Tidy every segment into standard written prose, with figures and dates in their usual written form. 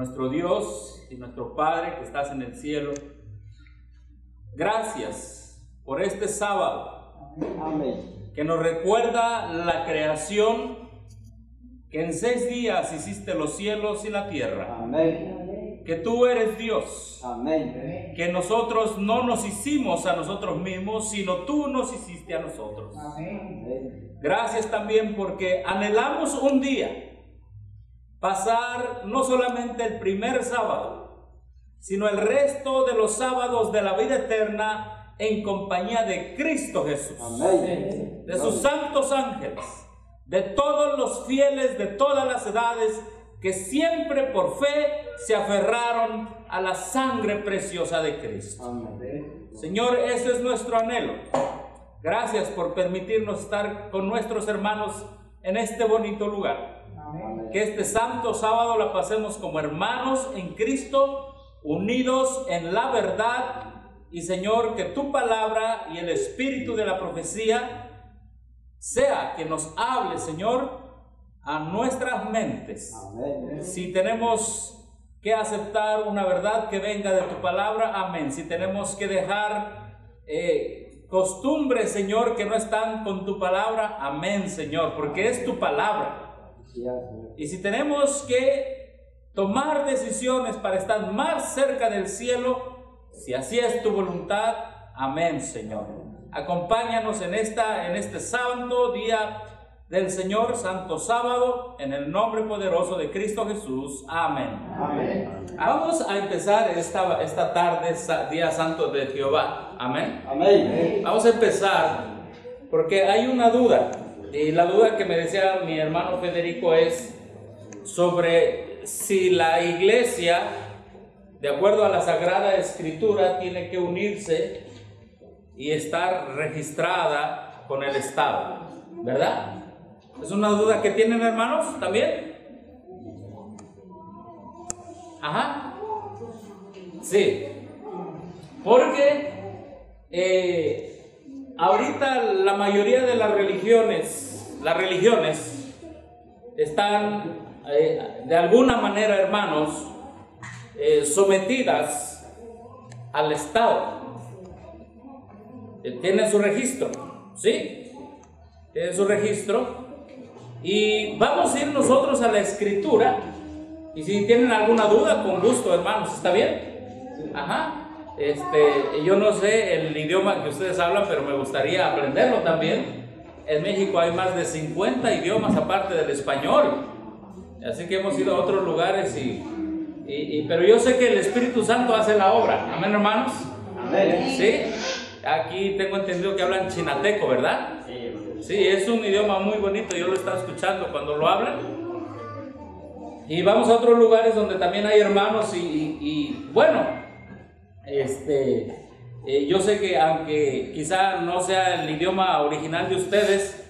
nuestro Dios y nuestro Padre que estás en el cielo, gracias por este sábado. Amén. Que nos recuerda la creación, que en 6 días hiciste los cielos y la tierra. Amén. Que tú eres Dios. Amén. Que nosotros no nos hicimos a nosotros mismos, sino tú nos hiciste a nosotros. Amén. Gracias también porque anhelamos un día pasar no solamente el primer sábado, sino el resto de los sábados de la vida eterna en compañía de Cristo Jesús. Amén. De sus santos ángeles, de todos los fieles de todas las edades que siempre por fe se aferraron a la sangre preciosa de Cristo. Amén. Señor, ese es nuestro anhelo. Gracias por permitirnos estar con nuestros hermanos en este bonito lugar. Amén. Que este santo sábado la pasemos como hermanos en Cristo, unidos en la verdad. Y Señor, que tu palabra y el espíritu de la profecía sea que nos hable, Señor, a nuestras mentes. Amén. Si tenemos que aceptar una verdad que venga de tu palabra, amén. Si tenemos que dejar costumbres, Señor, que no están con tu palabra, amén, Señor, porque es tu palabra. Y si tenemos que tomar decisiones para estar más cerca del cielo, si así es tu voluntad, amén, Señor. Acompáñanos en este santo día del Señor, santo sábado, en el nombre poderoso de Cristo Jesús. Amén. Amén. Vamos a empezar esta tarde, día santo de Jehová. Amén. Amén. Vamos a empezar porque hay una duda. Y la duda que me decía mi hermano Federico es sobre si la iglesia, de acuerdo a la Sagrada Escritura, tiene que unirse y estar registrada con el Estado, ¿verdad? ¿Es una duda que tienen, hermanos, también? Ajá. Sí. Porque ahorita la mayoría de las religiones están de alguna manera, hermanos, sometidas al Estado. Tienen su registro, ¿sí? Tienen su registro. Y vamos a ir nosotros a la Escritura. Y si tienen alguna duda, con gusto, hermanos, ¿está bien? Ajá. Yo no sé el idioma que ustedes hablan, pero me gustaría aprenderlo también. En México hay más de 50 idiomas aparte del español. Así que hemos ido a otros lugares pero yo sé que el Espíritu Santo hace la obra. Amén, hermanos. Amén. Sí. Aquí tengo entendido que hablan chinateco, ¿verdad? Sí, es un idioma muy bonito. Yo lo estaba escuchando cuando lo hablan. Y vamos a otros lugares donde también hay hermanos bueno, yo sé que aunque quizá no sea el idioma original de ustedes,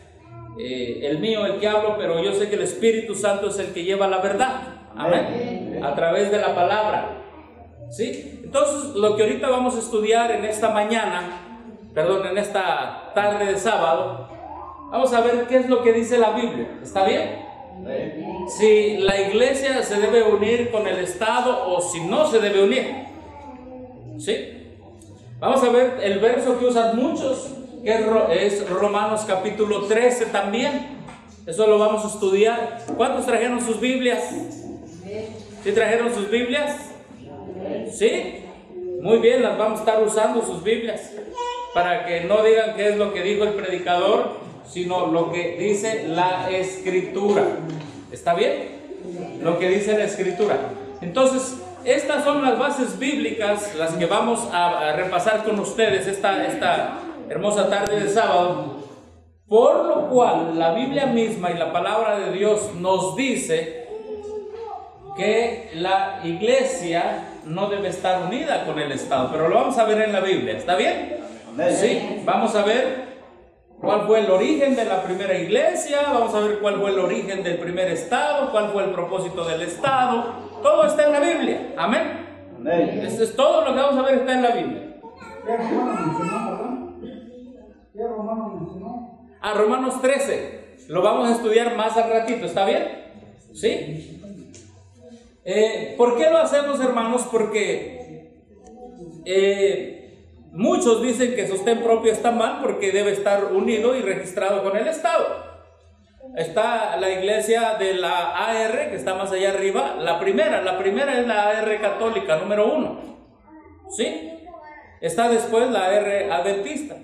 el mío, el que hablo, pero yo sé que el Espíritu Santo es el que lleva la verdad, amén, a través de la palabra, ¿sí? Entonces, lo que ahorita vamos a estudiar en esta en esta tarde de sábado, vamos a ver qué es lo que dice la Biblia, ¿está bien? Si la iglesia se debe unir con el Estado o si no se debe unir, ¿sí? Vamos a ver el verso que usan muchos, que es Romanos capítulo 13 también. Eso lo vamos a estudiar. ¿Cuántos trajeron sus Biblias? ¿Sí trajeron sus Biblias? ¿Sí? Muy bien, las vamos a estar usando sus Biblias para que no digan qué es lo que dijo el predicador, sino lo que dice la Escritura. ¿Está bien? Lo que dice la Escritura. Entonces, estas son las bases bíblicas, las que vamos a repasar con ustedes esta hermosa tarde de sábado, por lo cual la Biblia misma y la palabra de Dios nos dice que la iglesia no debe estar unida con el Estado, pero lo vamos a ver en la Biblia, ¿está bien? Sí, vamos a ver cuál fue el origen de la primera iglesia, vamos a ver cuál fue el origen del primer Estado, cuál fue el propósito del Estado. Todo está en la Biblia, amén. Amén. Esto es todo lo que vamos a ver, está en la Biblia. ¿Qué Romano mencionó, perdón? ¿Qué Romano mencionó? A Romanos 13, lo vamos a estudiar más al ratito, ¿está bien? ¿Sí? ¿Por qué lo hacemos, hermanos? Porque muchos dicen que sostén propio está mal porque debe estar unido y registrado con el Estado. Está la iglesia de la AR, que está más allá arriba. La primera es la AR católica, número 1. ¿Sí? Está después la AR adventista.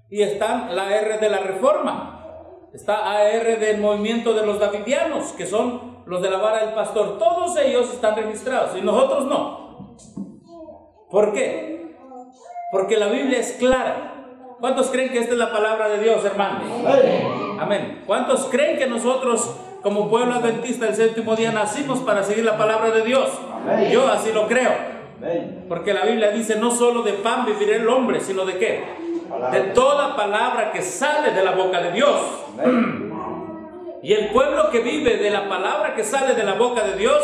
Y está la AR de la Reforma. Está AR del movimiento de los davidianos, que son los de la vara del pastor. Todos ellos están registrados y nosotros no. ¿Por qué? Porque la Biblia es clara. ¿Cuántos creen que esta es la palabra de Dios, hermanos? Amén. ¿Cuántos creen que nosotros, como pueblo adventista del séptimo día, nacimos para seguir la palabra de Dios? Amén. Yo así lo creo. Amén. Porque la Biblia dice, no solo de pan vivirá el hombre, sino de ¿qué? De toda palabra que sale de la boca de Dios. Amén. Y el pueblo que vive de la palabra que sale de la boca de Dios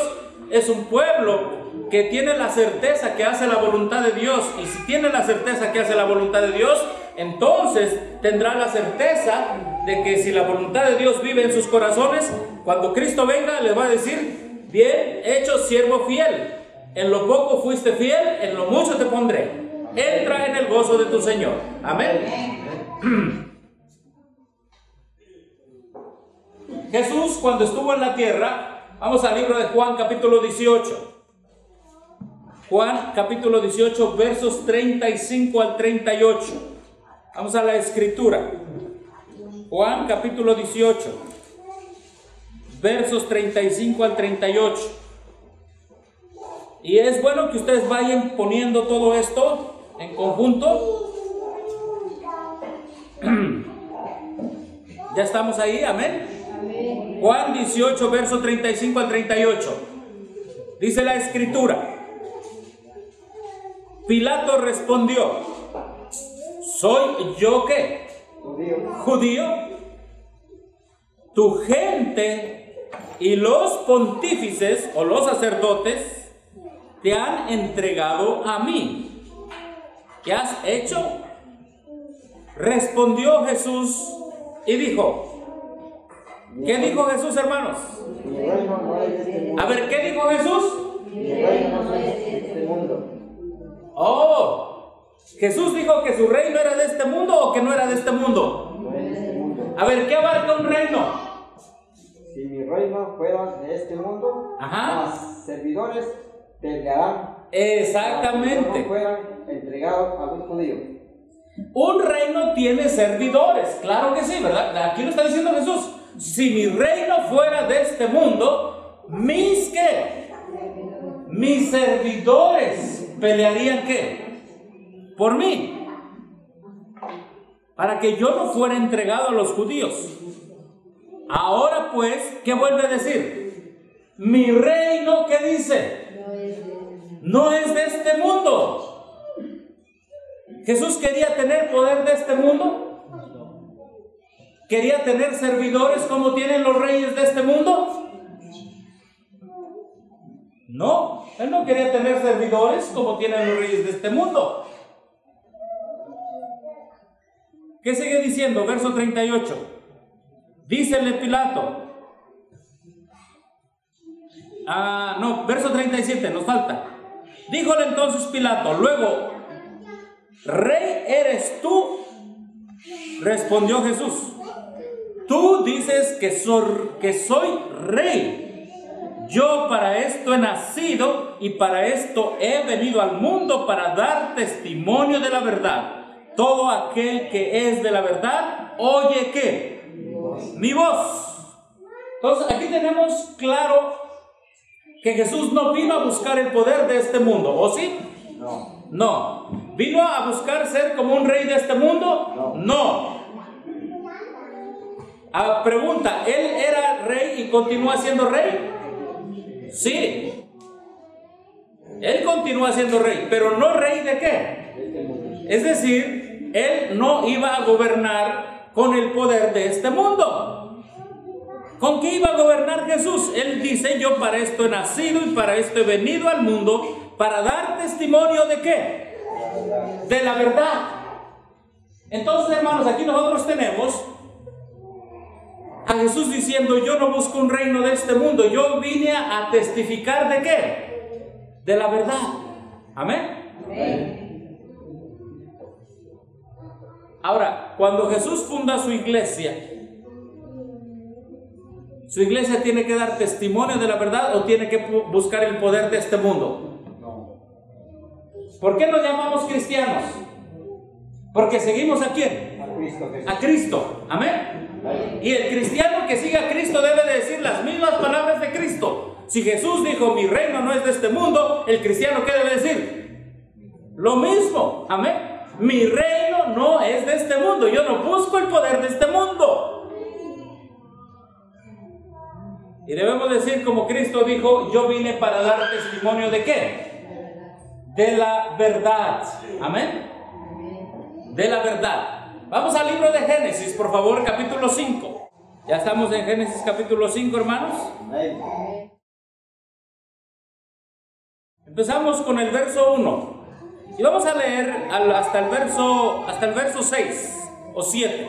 es un pueblo que tiene la certeza que hace la voluntad de Dios. Y si tiene la certeza que hace la voluntad de Dios, entonces tendrá la certeza de que si la voluntad de Dios vive en sus corazones, cuando Cristo venga les va a decir: bien hecho, siervo fiel, en lo poco fuiste fiel, en lo mucho te pondré, entra en el gozo de tu Señor. Amén. Jesús, cuando estuvo en la tierra, vamos al libro de Juan capítulo 18. Juan capítulo 18, versos 35 al 38. Vamos a la escritura. Juan capítulo 18, versos 35 al 38. Y es bueno que ustedes vayan poniendo todo esto en conjunto. Ya estamos ahí, amén. Juan 18, verso 35 al 38. Dice la escritura: Pilato respondió: ¿soy yo qué? Judío. Tu gente y los pontífices o los sacerdotes te han entregado a mí. ¿Qué has hecho? Respondió Jesús y dijo. ¿Qué dijo Jesús, hermanos? A ver, ¿qué dijo Jesús? Oh, Jesús dijo que su reino era de este mundo o que no era de este mundo. A ver, ¿qué abarca un reino? Si mi reino fuera de este mundo, los servidores pelearán. Exactamente. No fueran entregados a los judíos. Un reino tiene servidores, claro que sí, ¿verdad? Aquí lo está diciendo Jesús. Si mi reino fuera de este mundo, mis ¿qué? Mis servidores pelearían ¿qué? Por mí, para que yo no fuera entregado a los judíos. Ahora pues, ¿qué vuelve a decir? Mi reino, ¿qué dice? No es de este mundo. Jesús quería tener poder de este mundo. ¿Quería tener servidores como tienen los reyes de este mundo? No, él no quería tener servidores como tienen los reyes de este mundo. ¿Qué sigue diciendo? Verso 38. Dícele Pilato. Verso 37, nos falta. Díjole entonces Pilato, luego, ¿rey eres tú? Respondió Jesús. Tú dices que soy rey. Yo para esto he nacido y para esto he venido al mundo, para dar testimonio de la verdad. Todo aquel que es de la verdad, oye ¿qué? Mi voz. Entonces aquí tenemos claro que Jesús no vino a buscar el poder de este mundo, ¿o sí? No. No. ¿Vino a buscar ser como un rey de este mundo? No. Pregunta, ¿él era rey y continúa siendo rey? Sí. Él continúa siendo rey, pero no rey de qué. Es decir, él no iba a gobernar con el poder de este mundo. ¿Con qué iba a gobernar Jesús? Él dice, yo para esto he nacido y para esto he venido al mundo, para dar testimonio de qué. De la verdad. Entonces, hermanos, aquí nosotros tenemos a Jesús diciendo: yo no busco un reino de este mundo, yo vine a testificar ¿de qué? De la verdad. Amén. Amén. Ahora, cuando Jesús funda su iglesia tiene que dar testimonio de la verdad, o tiene que buscar el poder de este mundo. ¿Por qué nos llamamos cristianos? Porque seguimos ¿a quién? A Cristo. Amén. Y el cristiano que siga a Cristo debe de decir las mismas palabras de Cristo. Si Jesús dijo: mi reino no es de este mundo, el cristiano ¿qué debe decir? Lo mismo. Amén. Mi reino no es de este mundo. Yo no busco el poder de este mundo. Y debemos decir como Cristo dijo: yo vine para dar testimonio ¿de qué? De la verdad. Amén. De la verdad. Vamos al libro de Génesis, por favor, capítulo 5. Ya estamos en Génesis capítulo 5, hermanos. Empezamos con el verso 1. Y vamos a leer hasta el verso 6 o 7.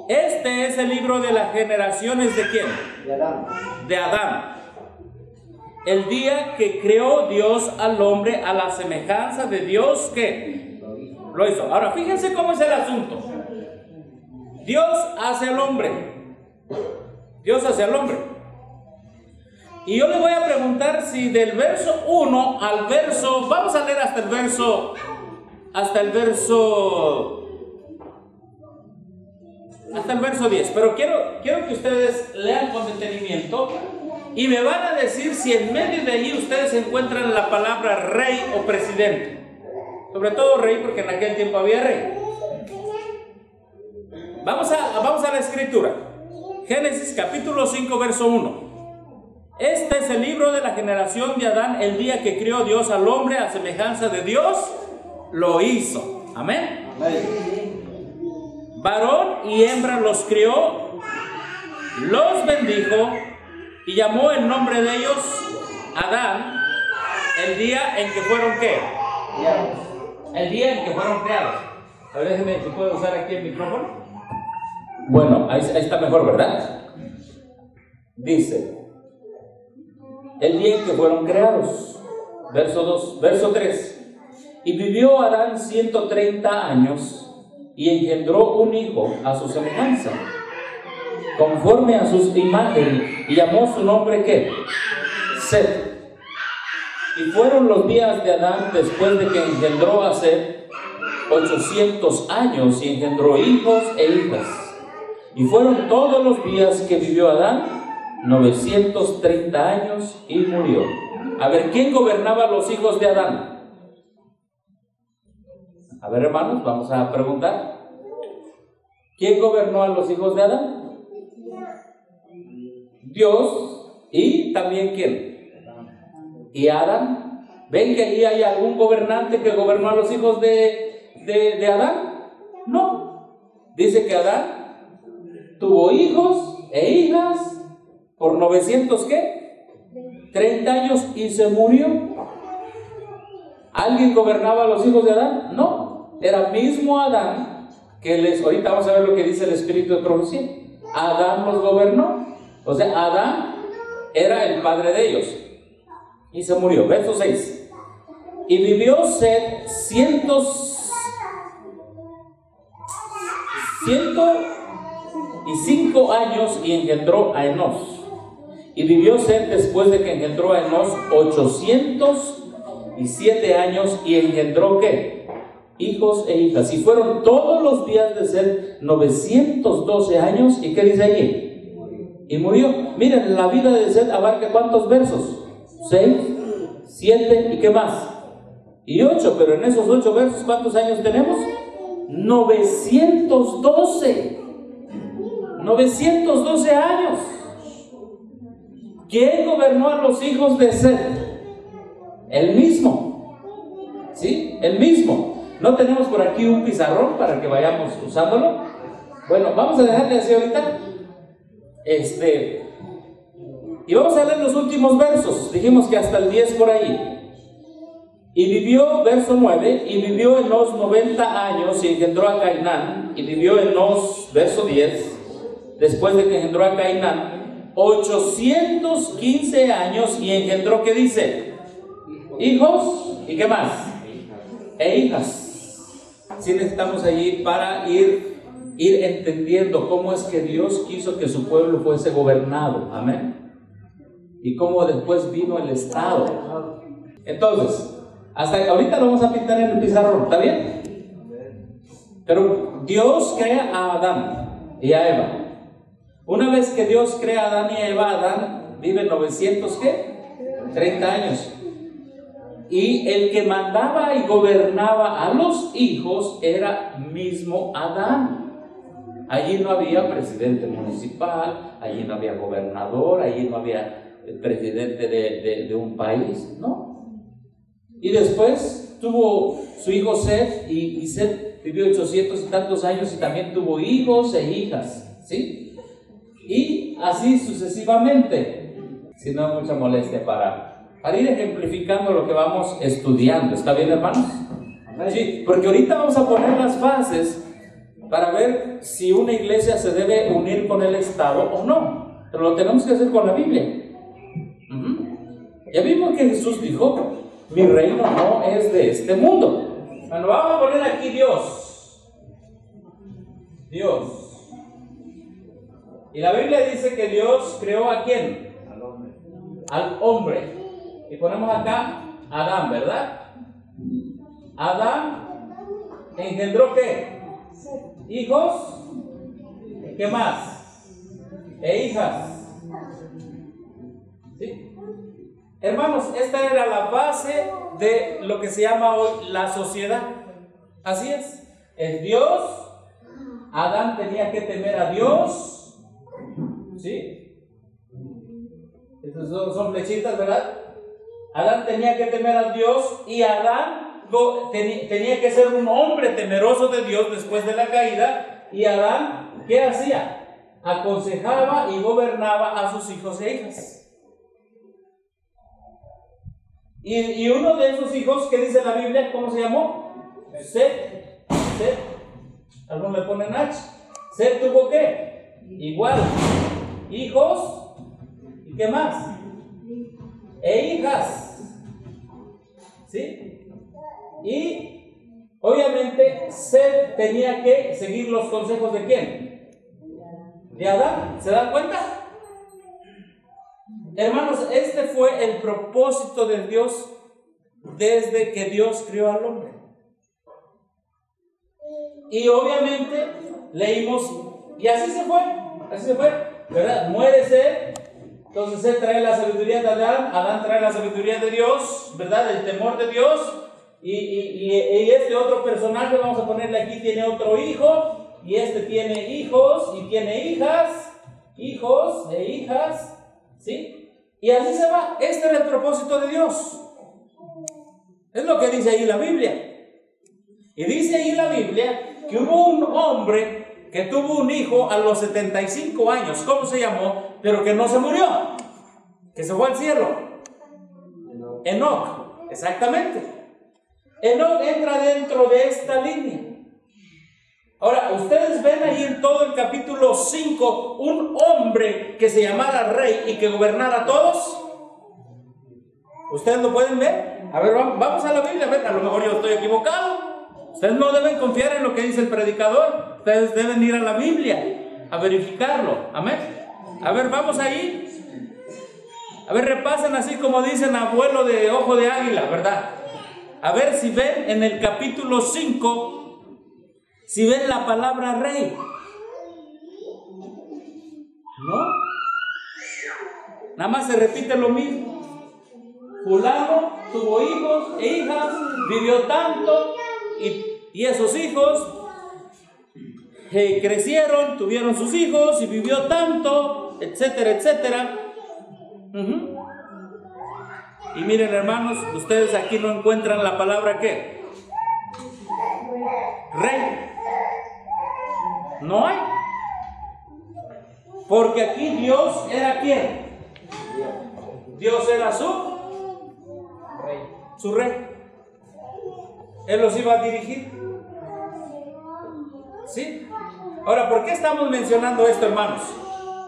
Este es el libro de las generaciones ¿de quién? De Adán. De Adán. El día que creó Dios al hombre a la semejanza de Dios, ¿qué? Lo hizo. Ahora, fíjense cómo es el asunto. Dios hace al hombre. Dios hace al hombre. Y yo le voy a preguntar si del verso 1 al verso, vamos a leer hasta el verso 10, pero quiero que ustedes lean con detenimiento y me van a decir si en medio de allí ustedes encuentran la palabra rey o presidente. Sobre todo rey, porque en aquel tiempo había rey. Vamos a la escritura. Génesis capítulo 5, verso 1. Este es el libro de la generación de Adán, el día que creó Dios al hombre a semejanza de Dios, lo hizo. Amén. Varón y hembra los crió, los bendijo y llamó el nombre de ellos Adán, el día en que fueron ¿qué? El día en que fueron creados. A ver, déjenme si puedo usar aquí el micrófono. Bueno, ahí está mejor, ¿verdad? Dice: el día en que fueron creados. Verso 3. Y vivió Adán 130 años y engendró un hijo a su semejanza, conforme a sus imágenes, y llamó su nombre ¿qué? Set. Y fueron los días de Adán después de que engendró a Set 800 años y engendró hijos e hijas. Y fueron todos los días que vivió Adán 930 años y murió. A ver, ¿quién gobernaba a los hijos de Adán? A ver, hermanos, vamos a preguntar. ¿Quién gobernó a los hijos de Adán? Dios. ¿Y también quién? ¿Y Adán? ¿Ven que ahí hay algún gobernante que gobernó a los hijos de Adán? No. Dice que Adán tuvo hijos e hijas por 900 ¿qué? 30 años y se murió. ¿Alguien gobernaba a los hijos de Adán? No. Era mismo Adán que ahorita vamos a ver lo que dice el espíritu de profecía. Adán los gobernó. O sea, Adán era el padre de ellos y se murió. Verso 6. Y vivió Set 105 años y engendró a Enos. Y vivió Set después de que engendró a Enos 807 años y engendró ¿qué? Hijos e hijas. Y fueron todos los días de Set 912 años. ¿Y qué dice allí? Y murió. Miren, la vida de Set abarca ¿cuántos versos? 6, 7 y ¿qué más? Y 8, pero en esos 8 versos ¿cuántos años tenemos? 912. 912 años. ¿Quién gobernó a los hijos de Set? El mismo. ¿Sí? El mismo. ¿No tenemos por aquí un pizarrón para que vayamos usándolo? Bueno, vamos a dejarle así ahorita. Y vamos a leer los últimos versos. Dijimos que hasta el 10 por ahí. Y vivió, verso 9, y vivió Enos 90 años y engendró a Cainán. Y vivió Enos, verso 10, después de que engendró a Cainán, 815 años y engendró, ¿qué dice? Hijos, ¿y qué más? E hijas. Sí necesitamos allí para ir entendiendo cómo es que Dios quiso que su pueblo fuese gobernado, amén, y cómo después vino el Estado. Entonces, hasta ahorita lo vamos a pintar en el pizarrón, ¿está bien? Pero Dios crea a Adán y a Eva. Una vez que Dios crea a Adán y a Eva, Adán vive 930 años. Y el que mandaba y gobernaba a los hijos era mismo Adán. Allí no había presidente municipal, allí no había gobernador, allí no había presidente de un país, ¿no? Y después tuvo su hijo Seth, y Seth vivió 800 y tantos años y también tuvo hijos e hijas, ¿sí? Y así sucesivamente, si no hay mucha molestia para ir ejemplificando lo que vamos estudiando. ¿Está bien, hermanos? Sí, porque ahorita vamos a poner las bases para ver si una iglesia se debe unir con el Estado o no. Pero lo tenemos que hacer con la Biblia. Ya vimos que Jesús dijo: mi reino no es de este mundo. Bueno, vamos a poner aquí Dios. Y la Biblia dice que Dios creó ¿a quién? Al hombre. Y ponemos acá Adán, ¿verdad? Adán engendró ¿qué? Hijos. ¿Qué más? E hijas. ¿Sí? Hermanos, esta era la base de lo que se llama hoy la sociedad. Así es. Es Dios. Adán tenía que temer a Dios. ¿Sí? Estos son flechitas, ¿verdad? Adán tenía que temer a Dios, y Adán tenía que ser un hombre temeroso de Dios después de la caída. Y Adán, ¿qué hacía? Aconsejaba y gobernaba a sus hijos e hijas. Y uno de esos hijos, ¿qué dice la Biblia? ¿Cómo se llamó? Seth. Algunos le ponen H. Seth tuvo ¿qué? Igual, hijos. ¿Y qué más? E hijas. ¿Sí? Y obviamente Seth tenía que seguir los consejos ¿de quién? De Adán. ¿Se dan cuenta? Hermanos, este fue el propósito de Dios desde que Dios creó al hombre. Y obviamente leímos, y así se fue, ¿verdad? Muere Seth. Entonces Él trae la sabiduría de Adán, Adán trae la sabiduría de Dios, ¿verdad? El temor de Dios. Y este otro personaje, vamos a ponerle aquí, tiene otro hijo, y este tiene hijos y tiene hijas, hijos e hijas, ¿sí? Y así se va. Este era el propósito de Dios. Es lo que dice ahí la Biblia. Y dice ahí la Biblia que hubo un hombre que tuvo un hijo a los 75 años, ¿cómo se llamó? Pero que no se murió, que se fue al cielo. Enoc, exactamente. Enoc entra dentro de esta línea. Ahora, ustedes ven ahí en todo el capítulo 5 un hombre que se llamara rey y que gobernara a todos. ¿Ustedes lo pueden ver? A ver, vamos a la Biblia, a ver, a lo mejor yo estoy equivocado. Ustedes no deben confiar en lo que dice el predicador. Ustedes deben ir a la Biblia a verificarlo. Amén. A ver, vamos ahí. A ver, repasen así como dicen abuelo de ojo de águila, ¿verdad? A ver si ven en el capítulo 5, si ven la palabra rey. ¿No? Nada más se repite lo mismo. Fulano tuvo hijos e hijas, vivió tanto, y esos hijos crecieron, tuvieron sus hijos y vivió tanto, etcétera, etcétera. Y miren, hermanos, ustedes aquí no encuentran la palabra ¿qué? Rey. No hay. Porque aquí Dios era ¿quién? Dios era su rey. Él los iba a dirigir. ¿Sí? Ahora, ¿por qué estamos mencionando esto, hermanos?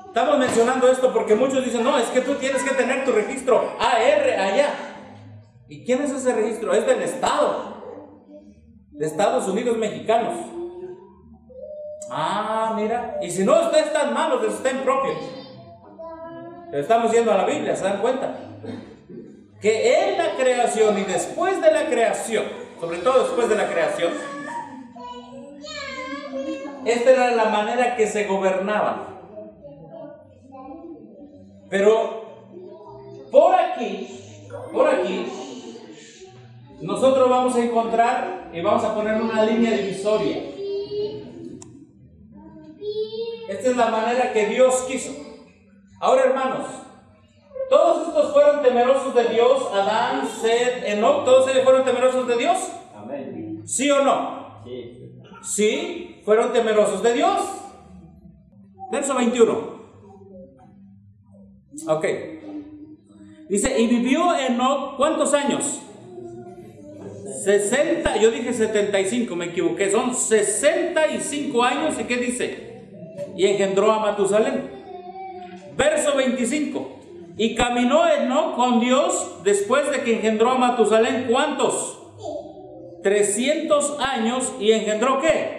Estamos mencionando esto porque muchos dicen, no, es que tú tienes que tener tu registro AR allá. ¿Y quién es ese registro? Es del Estado, de Estados Unidos mexicanos. Ah, mira. Y si no, ustedes están malos de sostén propio. Pero estamos yendo a la Biblia, ¿se dan cuenta? Que en la creación y después de la creación, sobre todo después de la creación, esta era la manera que se gobernaban. Pero por aquí, nosotros vamos a encontrar y vamos a poner una línea divisoria. Esta es la manera que Dios quiso. Ahora, hermanos, todos estos fueron temerosos de Dios. Adán, Seth, Enoc, todos ellos fueron temerosos de Dios. Amén. ¿Sí o no? Sí. Sí, fueron temerosos de Dios. Verso 21. Ok. Dice, y vivió Enoc, ¿cuántos años? 60, yo dije 75, me equivoqué, son 65 años. ¿Y qué dice? Y engendró a Matusalén. Verso 25. Y caminó Enoc con Dios después de que engendró a Matusalén, ¿cuántos? 300 años. ¿Y engendró qué?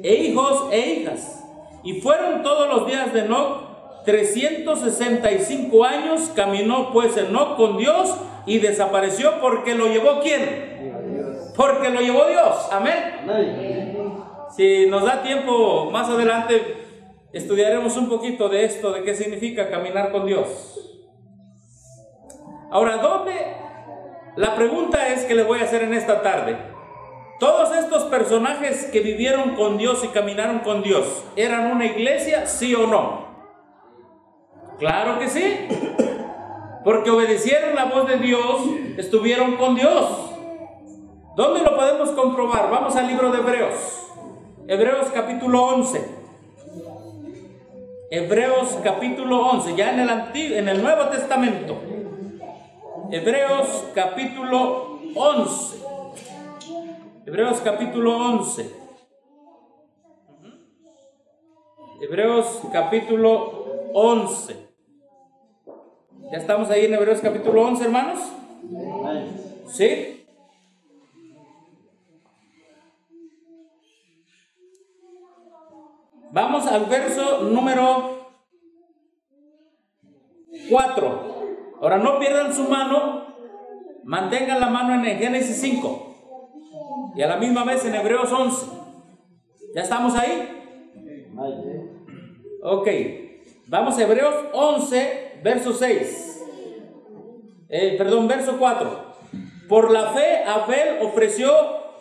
E hijos e hijas. Y fueron todos los días de Enoc 365 años. Caminó pues Enoc con Dios y desapareció, porque lo llevó ¿quién? Porque lo llevó Dios. Amén. Si nos da tiempo más adelante estudiaremos un poquito de esto, de qué significa caminar con Dios. Ahora, ¿dónde? La pregunta es que les voy a hacer en esta tarde. Todos estos personajes que vivieron con Dios y caminaron con Dios, ¿eran una iglesia, sí o no? Claro que sí, porque obedecieron la voz de Dios, estuvieron con Dios. ¿Dónde lo podemos comprobar? Vamos al libro de Hebreos. Hebreos capítulo 11. Hebreos capítulo 11, ya en el Nuevo Testamento. Hebreos capítulo 11. Hebreos capítulo 11. Hebreos capítulo 11. ¿Ya estamos ahí en Hebreos capítulo 11, hermanos? ¿Sí? Vamos al verso número 4. Ahora no pierdan su mano, mantengan la mano en el Génesis 5 y a la misma vez en Hebreos 11. ¿Ya estamos ahí? Ok, vamos a Hebreos 11, verso 6. Verso 4. Por la fe Abel ofreció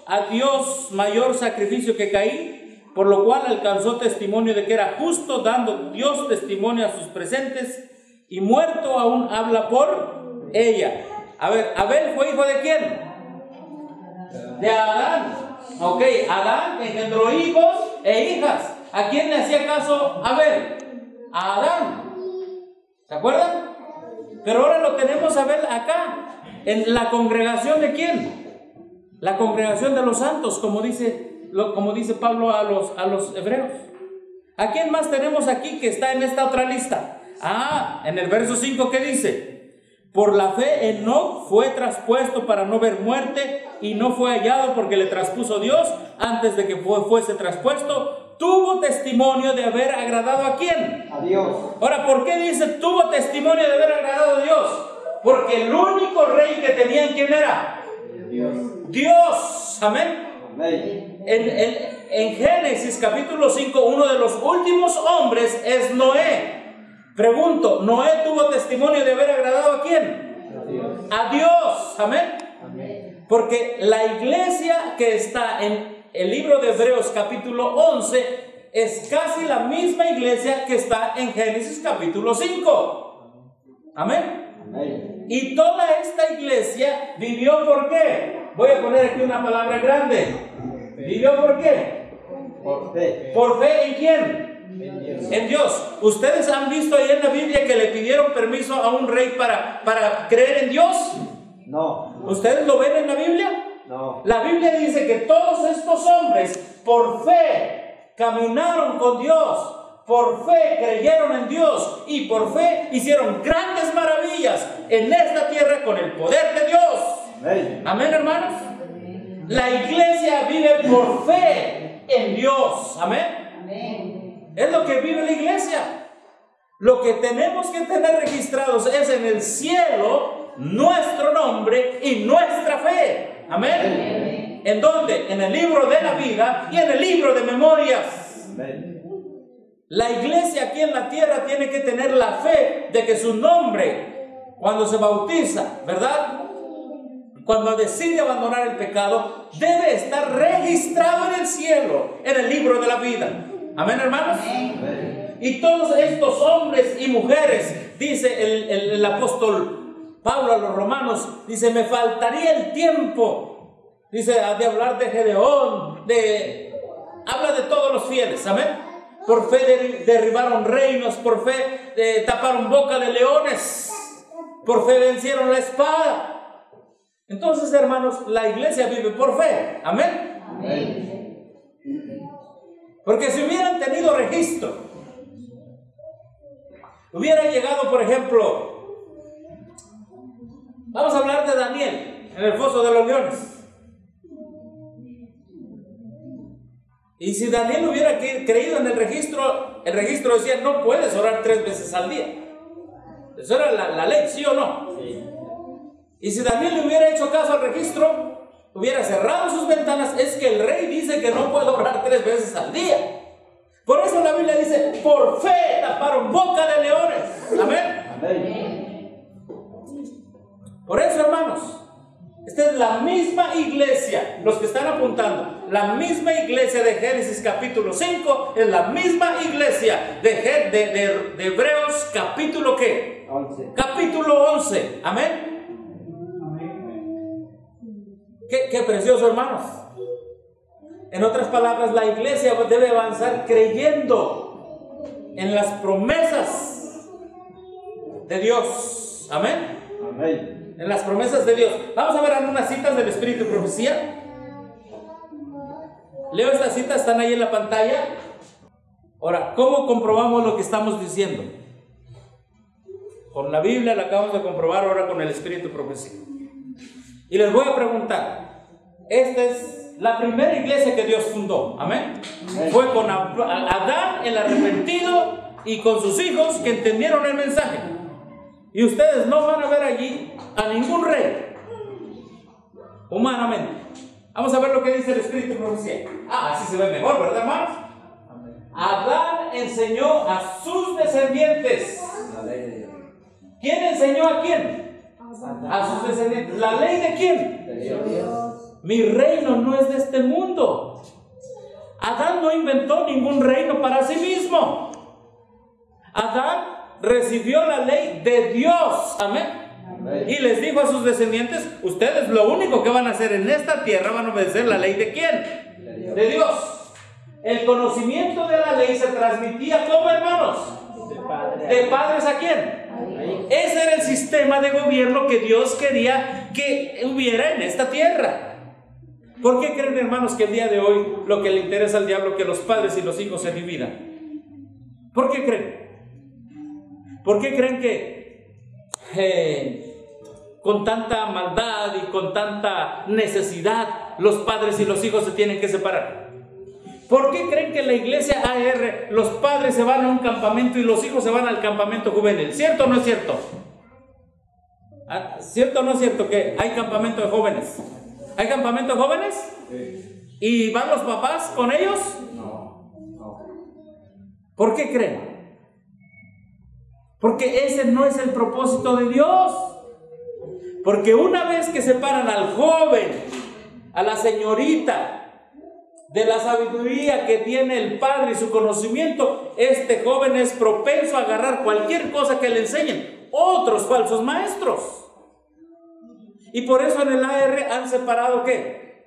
a Dios mayor sacrificio que Caín, por lo cual alcanzó testimonio de que era justo, dando Dios testimonio a sus presentes, y muerto aún habla por ella. A ver, ¿Abel fue hijo de quién? De Adán. Ok, Adán engendró hijos e hijas. ¿A quién le hacía caso Abel? A Adán. ¿Se acuerdan? Pero ahora lo tenemos a Abel acá, en la congregación de quién? La congregación de los santos, como dice Pablo a los hebreos. ¿A quién más tenemos aquí que está en esta otra lista? En el verso 5, ¿qué dice? Por la fe Enoc fue traspuesto para no ver muerte, y no fue hallado porque le traspuso Dios. Antes de que fuese traspuesto, tuvo testimonio de haber agradado ¿a quién? A Dios. Ahora, ¿por qué dice tuvo testimonio de haber agradado a Dios? Porque el único rey que tenían, ¿quién era? Dios. Dios. Amén. Amén. En Génesis capítulo 5, uno de los últimos hombres es Noé. Pregunto, ¿Noé tuvo testimonio de haber agradado a quién? A Dios. A Dios. Amén. Amén. Porque la iglesia que está en el libro de Hebreos capítulo 11 es casi la misma iglesia que está en Génesis capítulo 5. Amén. Amén. Y toda esta iglesia vivió ¿por qué? Voy a poner aquí una palabra grande. ¿Vivió por qué? Por fe. ¿Por fe en quién? En Dios. En Dios. ¿Ustedes han visto ahí en la Biblia que le pidieron permiso a un rey para creer en Dios? No. ¿Ustedes lo ven en la Biblia? No. La Biblia dice que todos estos hombres por fe caminaron con Dios, por fe creyeron en Dios y por fe hicieron grandes maravillas en esta tierra con el poder de Dios. Amén, hermanos. La iglesia vive por fe en Dios. Amén. Es lo que vive la iglesia. Lo que tenemos que tener registrados es en el cielo nuestro nombre y nuestra fe. Amén. ¿En dónde? En el libro de la vida y en el libro de memorias. Amén. La iglesia aquí en la tierra tiene que tener la fe de que su nombre, cuando se bautiza, ¿verdad? Cuando decide abandonar el pecado, debe estar registrado en el cielo, en el libro de la vida. Amén, hermanos. Amén. Y todos estos hombres y mujeres, dice el apóstol Pablo a los romanos, dice, me faltaría el tiempo, dice, de hablar de Gedeón, habla de todos los fieles. Amén. Por fe derribaron reinos, por fe taparon boca de leones, por fe vencieron la espada. Entonces, hermanos, la iglesia vive por fe. Amén. Amén. Porque si hubieran tenido registro, hubiera llegado, por ejemplo, vamos a hablar de Daniel en el foso de los leones. Y si Daniel hubiera creído en el registro decía, no puedes orar 3 veces al día. Eso era la ley, ¿sí o no? Sí. Y si Daniel le hubiera hecho caso al registro, hubiera cerrado sus ventanas. Es que el rey dice que no puede orar 3 veces al día. Por eso la Biblia dice, por fe taparon boca de leones. Amén. Amén. Por eso, hermanos, esta es la misma iglesia, los que están apuntando, la misma iglesia de Génesis capítulo 5, es la misma iglesia de Hebreos capítulo ¿qué? 11. Capítulo 11, amén. Qué precioso, hermanos. En otras palabras, la iglesia debe avanzar creyendo en las promesas de Dios, amén. Amén. En las promesas de Dios. Vamos a ver algunas citas del Espíritu y Profecía. Leo estas citas, están ahí en la pantalla. Ahora, ¿cómo comprobamos lo que estamos diciendo? Con la Biblia la acabamos de comprobar, ahora con el Espíritu y Profecía. Y les voy a preguntar, esta es la primera iglesia que Dios fundó, amén. Fue con Adán, el arrepentido, y con sus hijos que entendieron el mensaje. Y ustedes no van a ver allí a ningún rey, humanamente. Vamos a ver lo que dice el Espíritu y Profecía. Así se ve mejor, ¿verdad, hermanos? Adán enseñó a sus descendientes. La ley de Dios. ¿Quién enseñó a quién? A sus descendientes. ¿La ley de quién? De Dios. Mi reino no es de este mundo. Adán no inventó ningún reino para sí mismo. Adán recibió la ley de Dios. Amén. Y les dijo a sus descendientes, ustedes lo único que van a hacer en esta tierra van a obedecer la ley de ¿quién? De Dios. El conocimiento de la ley se transmitía ¿cómo, hermanos? ¿De padres a quién? Ese era el sistema de gobierno que Dios quería que hubiera en esta tierra. ¿Por qué creen, hermanos, que el día de hoy lo que le interesa al diablo es que los padres y los hijos se dividan? ¿Por qué creen? ¿Por qué creen que con tanta maldad y con tanta necesidad los padres y los hijos se tienen que separar? ¿Por qué creen que en la iglesia AR los padres se van a un campamento y los hijos se van al campamento juvenil? ¿Cierto o no es cierto? ¿Cierto o no es cierto que hay campamento de jóvenes? ¿Hay campamento de jóvenes? Sí. ¿Y van los papás con ellos? No. ¿Por qué creen? Porque ese no es el propósito de Dios. Porque una vez que separan al joven, a la señorita, de la sabiduría que tiene el padre y su conocimiento, este joven es propenso a agarrar cualquier cosa que le enseñen otros falsos maestros. Y por eso en el AR han separado ¿qué?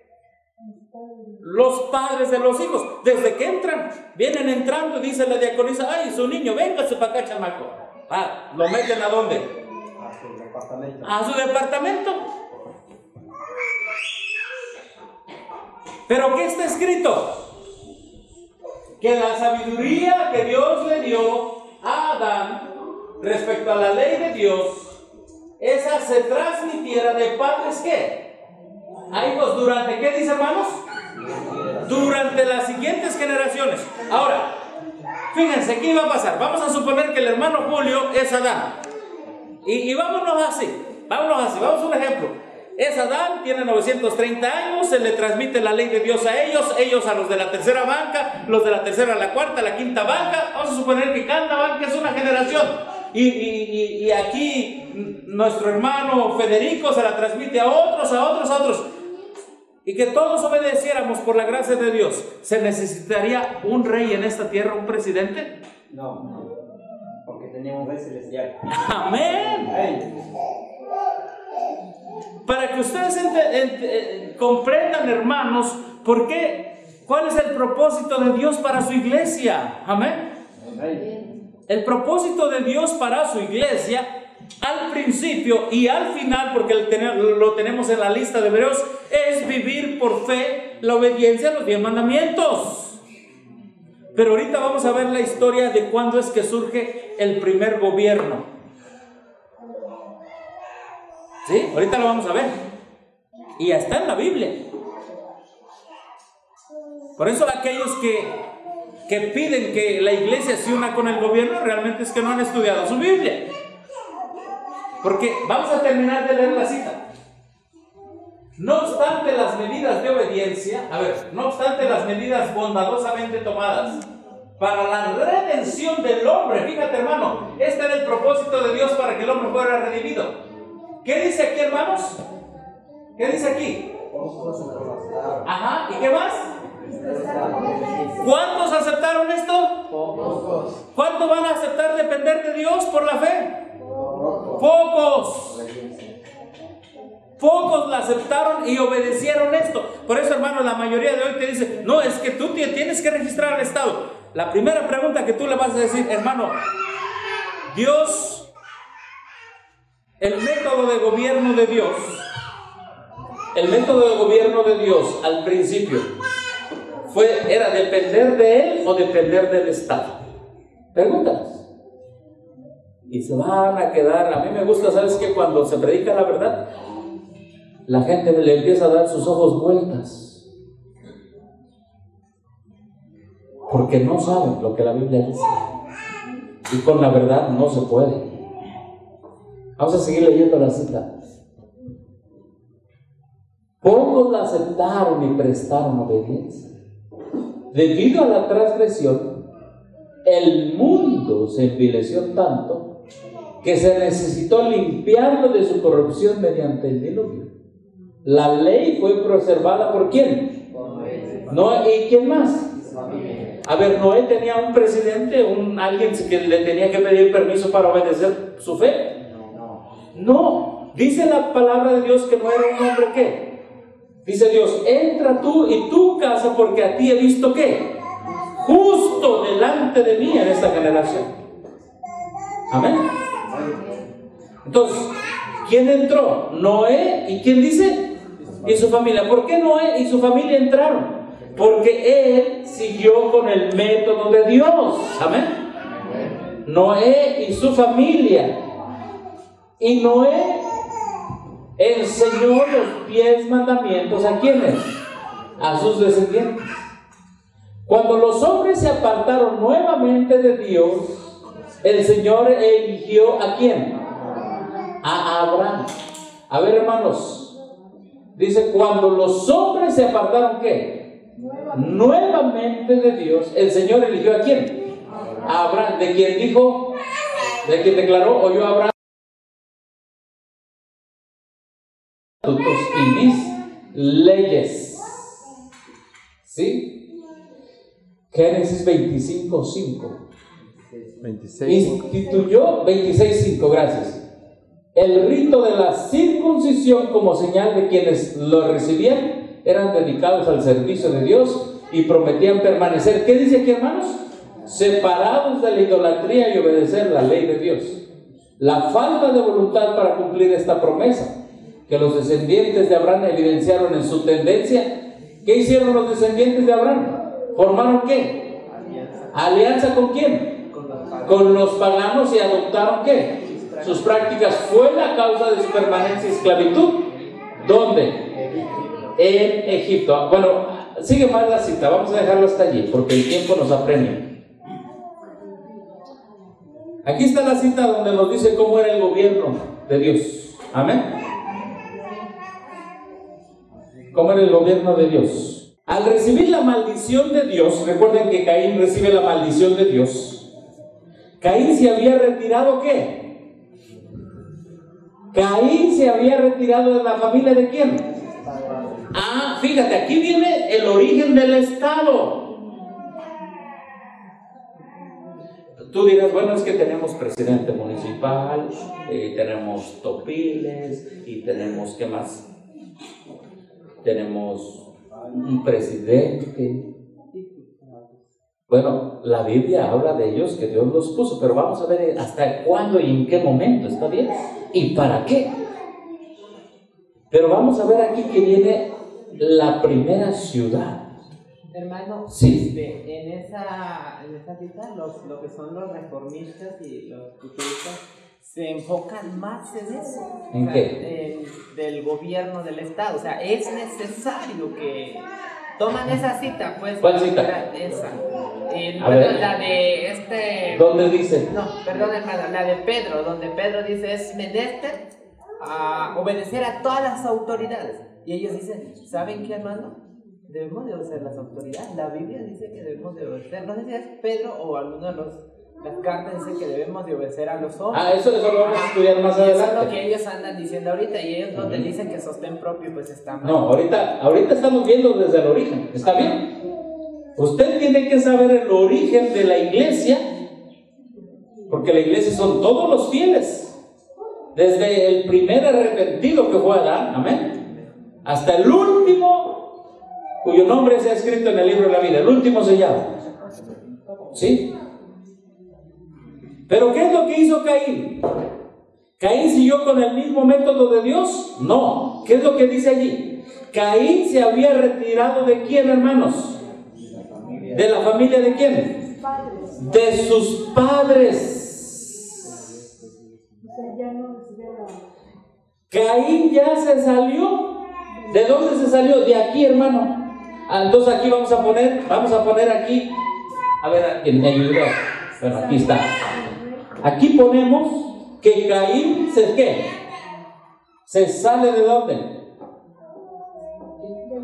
Los padres de los hijos. Desde que entran, vienen entrando, dice la diaconisa, ay, su niño, véngase para acá, chamaco. ¿Lo meten a dónde? A su departamento. A su departamento. ¿Pero qué está escrito? que la sabiduría que Dios le dio a Adán respecto a la ley de Dios, esa se transmitiera de padres ¿qué? A hijos. ¿Durante qué dice, hermanos? Durante las siguientes generaciones. Ahora, fíjense, ¿qué iba a pasar? Vamos a suponer que el hermano Julio es Adán. Y vámonos así, vamos a un ejemplo. Es Adán, tiene 930 años, se le transmite la ley de Dios a ellos a los de la tercera banca, los de la tercera a la cuarta, a la quinta banca. Vamos a suponer que cada banca es una generación. Y aquí nuestro hermano Federico se la transmite a otros. Y que todos obedeciéramos por la gracia de Dios. ¿Se necesitaría un rey en esta tierra, un presidente? No, porque tenemos un rey celestial. Amén. Para que ustedes comprendan, hermanos, ¿por qué? ¿Cuál es el propósito de Dios para su iglesia? Amén. El propósito de Dios para su iglesia, al principio y al final, porque lo tenemos en la lista de Hebreos, es vivir por fe la obediencia a los 10 mandamientos. Pero ahorita vamos a ver la historia de cuándo es que surge el primer gobierno. ¿Sí? Ahorita lo vamos a ver. Y ya está en la Biblia. Por eso aquellos que piden que la iglesia se una con el gobierno, realmente es que no han estudiado su Biblia. Porque vamos a terminar de leer la cita. No obstante las medidas de obediencia, no obstante las medidas bondadosamente tomadas para la redención del hombre, fíjate, hermano, este era el propósito de Dios para que el hombre fuera redimido. ¿Qué dice aquí, hermanos? ¿Qué dice aquí? Ajá, ¿y qué más? ¿Cuántos aceptaron esto? Pocos. ¿Cuántos van a aceptar depender de Dios por la fe? Pocos. Pocos la aceptaron y obedecieron esto. Por eso, hermano, la mayoría de hoy te dice, no, es que tú tienes que registrar al Estado. La primera pregunta que tú le vas a decir, hermano, Dios, el método de gobierno de Dios al principio ¿era depender de Él o depender del Estado? Pregúntales. Y se van a quedar. A mí me gusta, ¿sabes qué? Cuando se predica la verdad, la gente le empieza a dar sus ojos vueltas, porque no saben lo que la Biblia dice, y con la verdad no se puede. Vamos a seguir leyendo la cita. Pocos la aceptaron y prestaron obediencia. Debido a la transgresión, el mundo se envileció tanto que se necesitó limpiarlo de su corrupción mediante el diluvio. La ley fue preservada ¿por quién? Noé. ¿Y quién más? Noé tenía un presidente, alguien que le tenía que pedir permiso para obedecer su fe. No, dice la palabra de Dios que no era un hombre ¿qué? Dice Dios, entra tú y tu casa porque a ti he visto ¿qué? Justo delante de mí en esta generación. Amén. Entonces, ¿quién entró? Noé. ¿Y quién dice? Y su familia. ¿Por qué Noé y su familia entraron? Porque él siguió con el método de Dios. Amén. Noé y su familia. Y Noé enseñó los 10 mandamientos ¿a quiénes? A sus descendientes. Cuando los hombres se apartaron nuevamente de Dios, el Señor eligió ¿a quién? A Abraham. A ver, hermanos, dice, cuando los hombres se apartaron ¿qué? Nuevamente de Dios, el Señor eligió ¿a quién? A Abraham. ¿De quién dijo? ¿De quién declaró? ¿Oyó Abraham? Y mis leyes. ¿Sí? Génesis 25:5. 26. Instituyó 26:5, gracias. El rito de la circuncisión como señal de quienes lo recibían eran dedicados al servicio de Dios y prometían permanecer. ¿Qué dice aquí, hermanos? Separados de la idolatría y obedecer la ley de Dios. La falta de voluntad para cumplir esta promesa que los descendientes de Abraham evidenciaron en su tendencia. ¿Qué hicieron los descendientes de Abraham? ¿Formaron qué? ¿Alianza con quién? Con los paganos, y adoptaron ¿qué? Sus prácticas. Fue la causa de su permanencia y esclavitud. ¿Dónde? En Egipto. Bueno, sigue más la cita, vamos a dejarlo hasta allí, porque el tiempo nos apremia. Aquí está la cita donde nos dice cómo era el gobierno de Dios. Amén. ¿Cómo era el gobierno de Dios? Al recibir la maldición de Dios, recuerden que Caín recibe la maldición de Dios. Caín se había retirado, ¿qué? Caín se había retirado de la familia ¿de quién? Ah, fíjate, aquí viene el origen del Estado. Tú dirás, bueno, es que tenemos presidente municipal, tenemos topiles y tenemos, ¿qué más? Tenemos un presidente. Bueno, la Biblia habla de ellos, que Dios los puso, pero vamos a ver hasta cuándo y en qué momento, ¿está bien? ¿Y para qué? Pero vamos a ver aquí que viene la primera ciudad. Hermano, sí. En esa cita, lo que son los reformistas y los futuristas se enfocan más en eso. ¿En qué? Del gobierno del Estado. O sea, es necesario que toman esa cita, pues. ¿Cuál cita? Esa. Ver. La de ¿Dónde dice? No, perdón, hermano, la de Pedro, donde Pedro dice es menester a obedecer a todas las autoridades. Y ellos dicen, ¿saben qué, hermano? Debemos de obedecer las autoridades. La Biblia dice que debemos de obedecer. No sé si es Pedro o alguno de las cartas dice que debemos de obedecer a los hombres. Eso lo vamos a estudiar más adelante. Eso es lo que ellos andan diciendo ahorita. Y ellos donde dicen que sostén propio, pues está mal. No, ahorita estamos viendo desde el origen. ¿Está bien? Usted tiene que saber el origen de la iglesia, porque la iglesia son todos los fieles, desde el primer arrepentido que fue Adán, amén, hasta el último cuyo nombre se ha escrito en el libro de la vida, el último sellado. ¿Sí? Pero ¿qué es lo que hizo Caín? ¿Caín siguió con el mismo método de Dios? No. ¿Qué es lo que dice allí? Caín se había retirado ¿de quién, hermanos? ¿De la familia de quién? De sus padres. Caín ya se salió. ¿De dónde se salió? De aquí, hermano. Entonces aquí vamos a poner aquí. A ver, ¿quién me ayuda? Bueno, aquí está. Aquí ponemos que Caín ¿qué? Se sale ¿de dónde? Del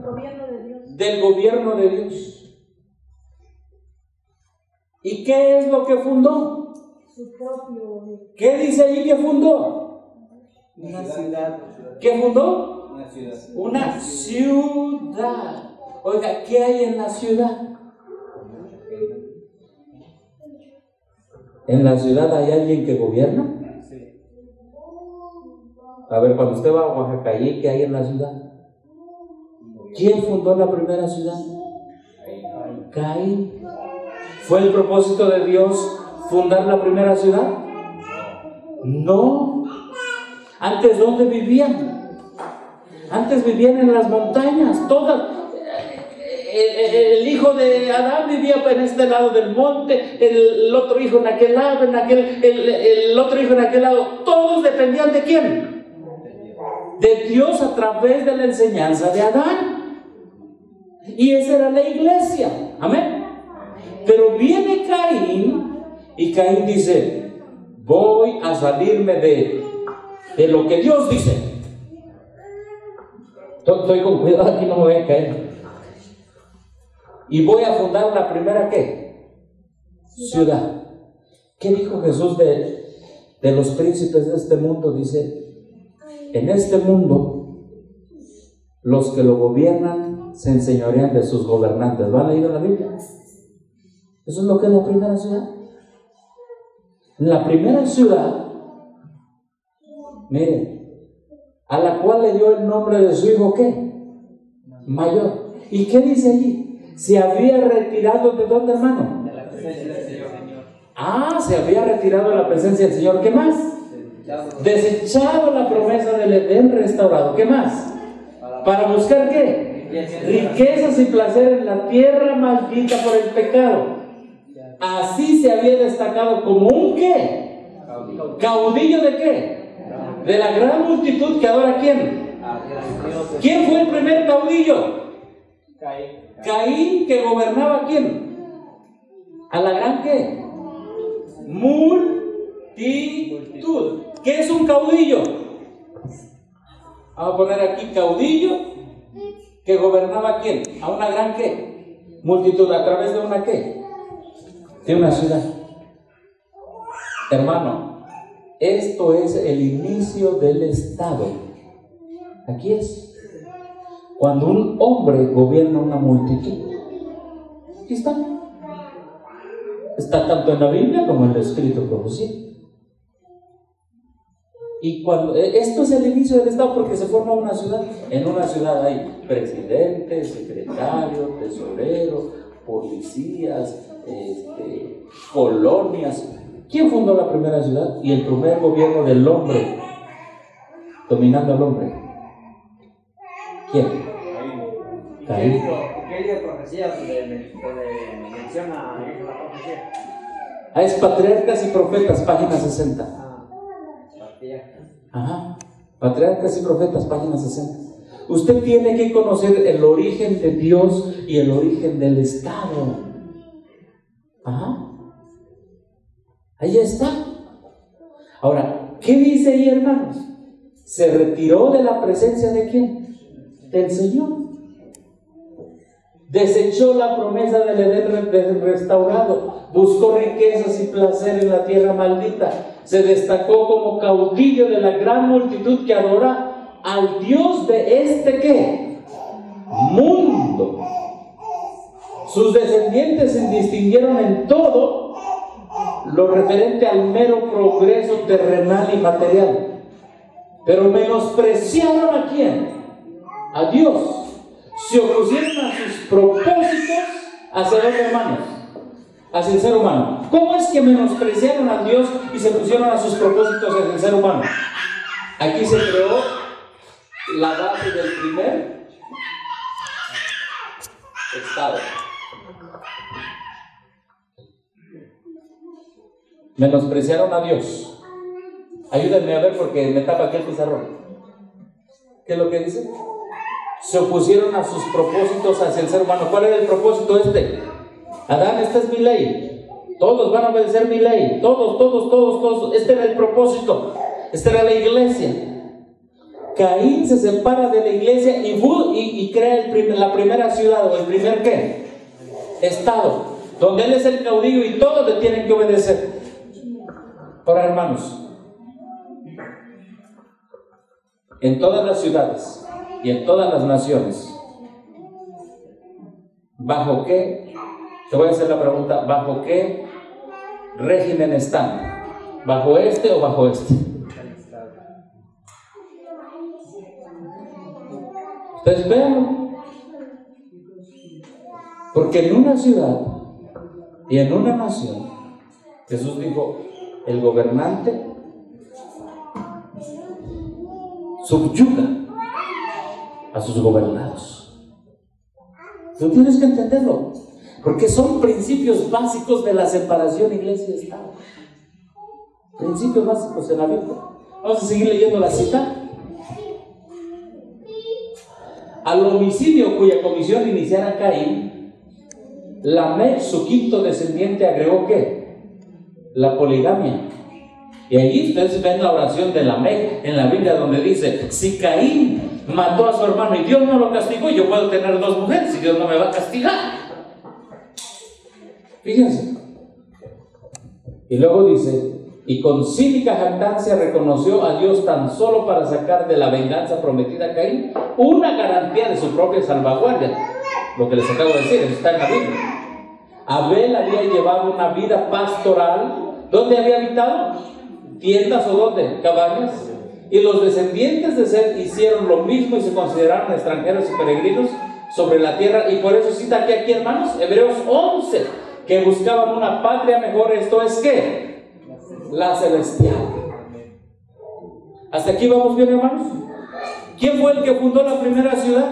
gobierno de Dios. Del gobierno de Dios. ¿Y qué es lo que fundó? Su propio. ¿Qué dice allí que fundó? Una ciudad. ¿Qué fundó? Una ciudad. Una ciudad. Oiga, ¿qué hay en la ciudad? ¿En la ciudad hay alguien que gobierna? Sí. A ver, cuando usted va a Oaxaca, ¿qué hay en la ciudad? ¿Quién fundó la primera ciudad? Caín. ¿Fue el propósito de Dios fundar la primera ciudad? No. ¿Antes dónde vivían? Antes vivían en las montañas, todas. El hijo de Adán vivía en este lado del monte, el otro hijo en aquel lado, el otro hijo en aquel lado. Todos dependían ¿de quién? De Dios a través de la enseñanza de Adán. Y esa era la iglesia. Amén. Pero viene Caín y Caín dice: voy a salirme de lo que Dios dice. Estoy con cuidado, aquí no me voy a caer. Y voy a fundar la primera ¿qué? Ciudad. ¿Qué dijo Jesús de los príncipes de este mundo? Dice: en este mundo los que lo gobiernan se enseñorean de sus gobernantes. ¿Lo han leído en la Biblia? Eso es lo que es la primera ciudad. La primera ciudad, miren, a la cual le dio el nombre de su hijo ¿qué? Mayor. ¿Y qué dice allí? Se había retirado ¿de dónde, hermano? De la presencia del Señor. Se había retirado de la presencia del Señor. ¿Qué más? Desechado la promesa del Edén restaurado. ¿Qué más? ¿Para buscar qué? Riquezas y placer en la tierra maldita por el pecado. así se había destacado como un ¿qué? ¿Caudillo de qué? De la gran multitud que adora ¿a quién? ¿Quién fue el primer caudillo? Caín, que gobernaba ¿a quién? A la gran ¿qué? Multitud. ¿Qué es un caudillo? Vamos a poner aquí caudillo que gobernaba ¿a quién? A una gran ¿qué? Multitud. ¿A través de una qué? De una ciudad. Hermano, esto es el inicio del Estado. Aquí es cuando un hombre gobierna una multitud. Aquí está. Está tanto en la Biblia como en el escrito profecía. Y cuando esto es el inicio del Estado, porque se forma una ciudad. En una ciudad hay presidente, secretario, tesorero, policías, colonias. ¿Quién fundó la primera ciudad? Y el primer gobierno del hombre, dominando al hombre. ¿Quién? Caín. ¿Qué libro de profecías donde menciona la profecía? Es Patriarcas y Profetas, página 60. Ajá. Patriarcas y Profetas, página 60. Usted tiene que conocer el origen de Dios y el origen del Estado. Ajá. Ahí está. Ahora, ¿qué dice ahí, hermanos? Se retiró de la presencia de ¿quién? Del Señor. Desechó la promesa del Edén restaurado, buscó riquezas y placer en la tierra maldita, se destacó como caudillo de la gran multitud que adora al Dios de este ¿qué? Mundo. Sus descendientes se distinguieron en todo lo referente al mero progreso terrenal y material, pero menospreciaron ¿a quién? A Dios. Se opusieron a sus propósitos hacia los hermanos, hacia el ser humano. ¿Cómo es que menospreciaron a Dios y se pusieron a sus propósitos hacia el ser humano? Aquí se creó la base del primer Estado. Menospreciaron a Dios. Ayúdenme a ver porque me tapa aquí el pizarrón. ¿Qué es lo que dice? Se opusieron a sus propósitos hacia el ser humano. ¿Cuál era el propósito este? Adán, esta es mi ley. Todos van a obedecer mi ley. Todos. Este era el propósito. Esta era la iglesia. Caín se separa de la iglesia y crea la primera ciudad o el primer ¿qué? Estado, donde él es el caudillo y todos le tienen que obedecer. Ahora, hermanos, en todas las ciudades y en todas las naciones, ¿bajo qué? Te voy a hacer la pregunta, ¿bajo qué régimen están? ¿Bajo este o bajo este? Ustedes véanlo. Porque en una ciudad y en una nación, Jesús dijo, el gobernante subyuga a sus gobernados. Tú tienes que entenderlo, porque son principios básicos de la separación iglesia-estado. Principios básicos en la Biblia. Vamos a seguir leyendo la cita. Al homicidio cuya comisión iniciara Caín, Lamec, su quinto descendiente, agregó ¿qué? La poligamia. Y allí ustedes ven la oración de Lamec en la Biblia donde dice, si Caín mató a su hermano y Dios no lo castigó, yo puedo tener dos mujeres y Dios no me va a castigar. Fíjense. Y luego dice, y con cínica jactancia reconoció a Dios tan solo para sacar de la venganza prometida a Caín una garantía de su propia salvaguardia. Lo que les acabo de decir, eso está en la Biblia. Abel había llevado una vida pastoral. ¿Dónde había habitado? ¿Tiendas o dónde? ¿Cabañas? Y los descendientes de Seth hicieron lo mismo y se consideraron extranjeros y peregrinos sobre la tierra. Y por eso cita aquí, hermanos, Hebreos 11, que buscaban una patria mejor. Esto es ¿qué? La celestial. ¿Hasta aquí vamos bien, hermanos? ¿Quién fue el que fundó la primera ciudad?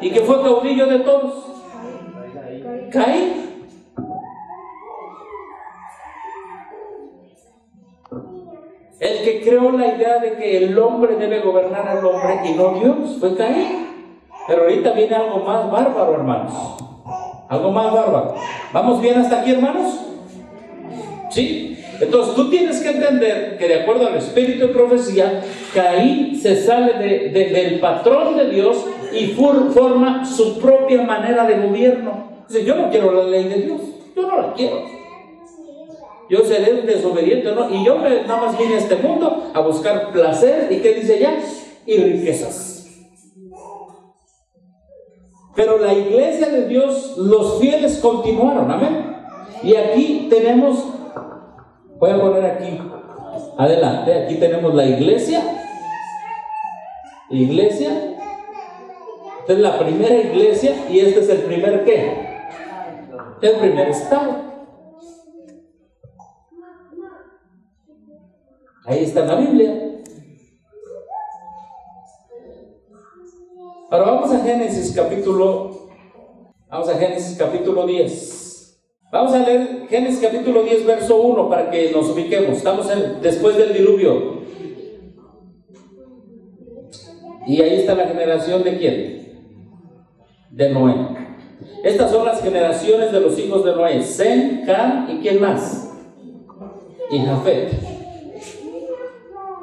¿Y que fue caudillo de todos? Caín. El que creó la idea de que el hombre debe gobernar al hombre y no Dios fue Caín. Pero ahorita viene algo más bárbaro, hermanos. Algo más bárbaro. ¿Vamos bien hasta aquí, hermanos? ¿Sí? Entonces tú tienes que entender que de acuerdo al espíritu de profecía, Caín se sale del patrón de Dios y forma su propia manera de gobierno. Dice, yo no quiero la ley de Dios, yo no la quiero. Yo seré un desobediente, ¿no? Y yo nada más vine a este mundo a buscar placer, ¿y qué dice ya? Y riquezas. Pero la iglesia de Dios, los fieles continuaron, amén. Y aquí tenemos, voy a poner aquí, adelante, aquí tenemos la iglesia. Iglesia. Esta es la primera iglesia y este es el primer ¿qué? El primer estado. Ahí está en la Biblia. Ahora vamos a Génesis capítulo 10. Vamos a leer Génesis capítulo 10, verso 1 para que nos ubiquemos. Estamos después del diluvio. Y ahí está la generación de ¿quién? De Noé. Estas son las generaciones de los hijos de Noé: Sem, Cam y ¿quién más? Y Jafet.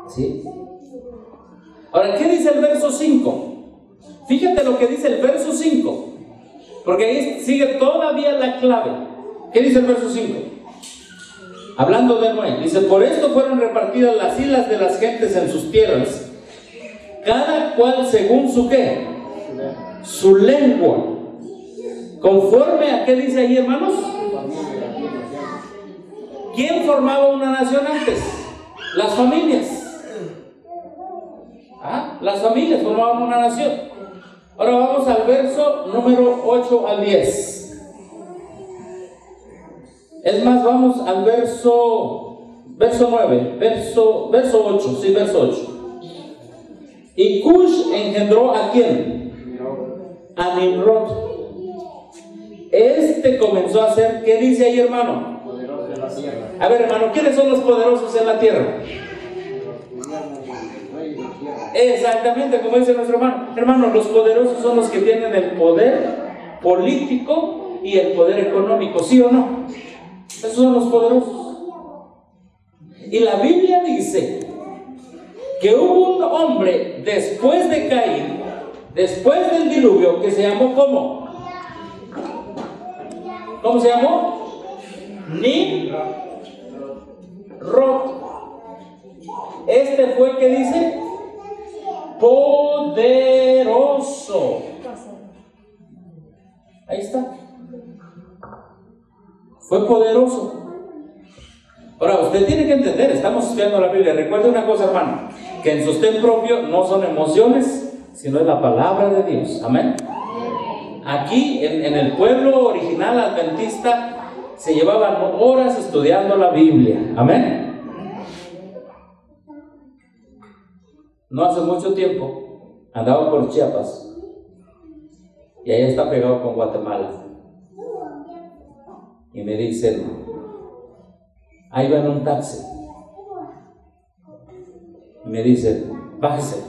¿Sí? Ahora, ¿qué dice el verso 5? Fíjate lo que dice el verso 5, porque ahí sigue todavía la clave. ¿Qué dice el verso 5? Hablando de Noé, dice: por esto fueron repartidas las islas de las gentes en sus tierras, cada cual según su ¿qué? Su lengua. ¿Conforme a qué dice ahí, hermanos? ¿Quién formaba una nación antes? Las familias. Las familias formaban una nación. Ahora vamos al verso número 8 al 10. Es más, vamos al verso 9, verso 8, sí, verso 8. Y Cush engendró ¿a quién? A Nimrod. Este comenzó a ser, ¿qué dice ahí, hermano? Poderoso en la tierra. A ver, hermano, ¿quiénes son los poderosos en la tierra? Exactamente, como dice nuestro hermano. Hermano, los poderosos son los que tienen el poder político y el poder económico, ¿sí o no? Esos son los poderosos. Y la Biblia dice que hubo un hombre después de Caín, después del diluvio, que se llamó ¿cómo? ¿Cómo se llamó? Nimrod. Este fue, ¿qué dice? Poderoso. Ahí está. Fue poderoso. Ahora, usted tiene que entender, estamos estudiando la Biblia. Recuerde una cosa, hermano, que en sostén propio no son emociones, sino es la palabra de Dios. Amén. Aquí, en el pueblo original adventista, se llevaban horas estudiando la Biblia. Amén. No hace mucho tiempo andaba por Chiapas y ahí está pegado con Guatemala, y me dicen, ahí va en un taxi, y me dicen, bájese.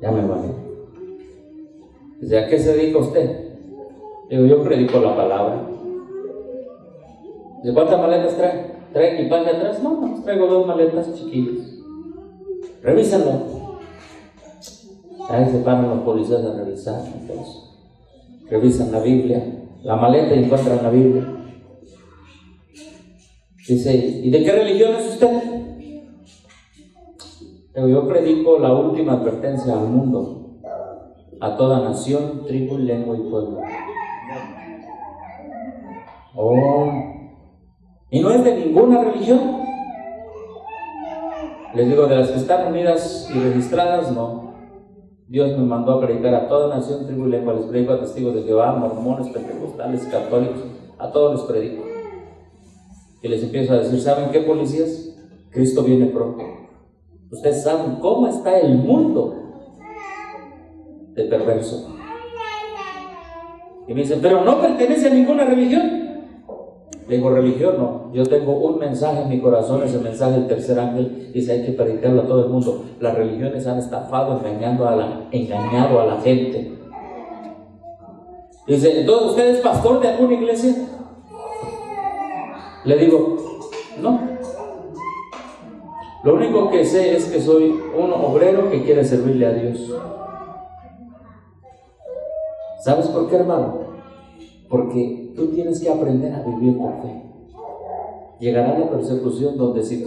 Ya me bajé. Dice, ¿a qué se dedica usted? Digo, yo predico la palabra. Dice, ¿cuántas maletas trae? ¿Trae equipaje atrás? No, traigo 2 maletas chiquillas. Revísalo. Ahí se paran los policías a revisar. Entonces, revisan la Biblia, la maleta, y encuentran la Biblia. Dice, ¿y de qué religión es usted? Yo predico la última advertencia al mundo, a toda nación, tribu, lengua y pueblo. Oh, ¿y no es de ninguna religión? Les digo, de las que están unidas y registradas, no. Dios me mandó a predicar a toda nación, tribu y lengua. Les predico a testigos de Jehová, mormones, pentecostales, católicos, a todos les predico. Y les empiezo a decir, ¿saben qué, policías? Cristo viene pronto. Ustedes saben cómo está el mundo de perverso. Y me dicen, pero no pertenece a ninguna religión. Le digo, religión no. Yo tengo un mensaje en mi corazón, ese mensaje del tercer ángel, dice, hay que predicarlo a todo el mundo. Las religiones han estafado, engañado a la gente. Dice, entonces, ¿usted es pastor de alguna iglesia? Le digo, no. Lo único que sé es que soy un obrero que quiere servirle a Dios. ¿Sabes por qué, hermano? Porque tú tienes que aprender a vivir por fe. Llegará la persecución donde si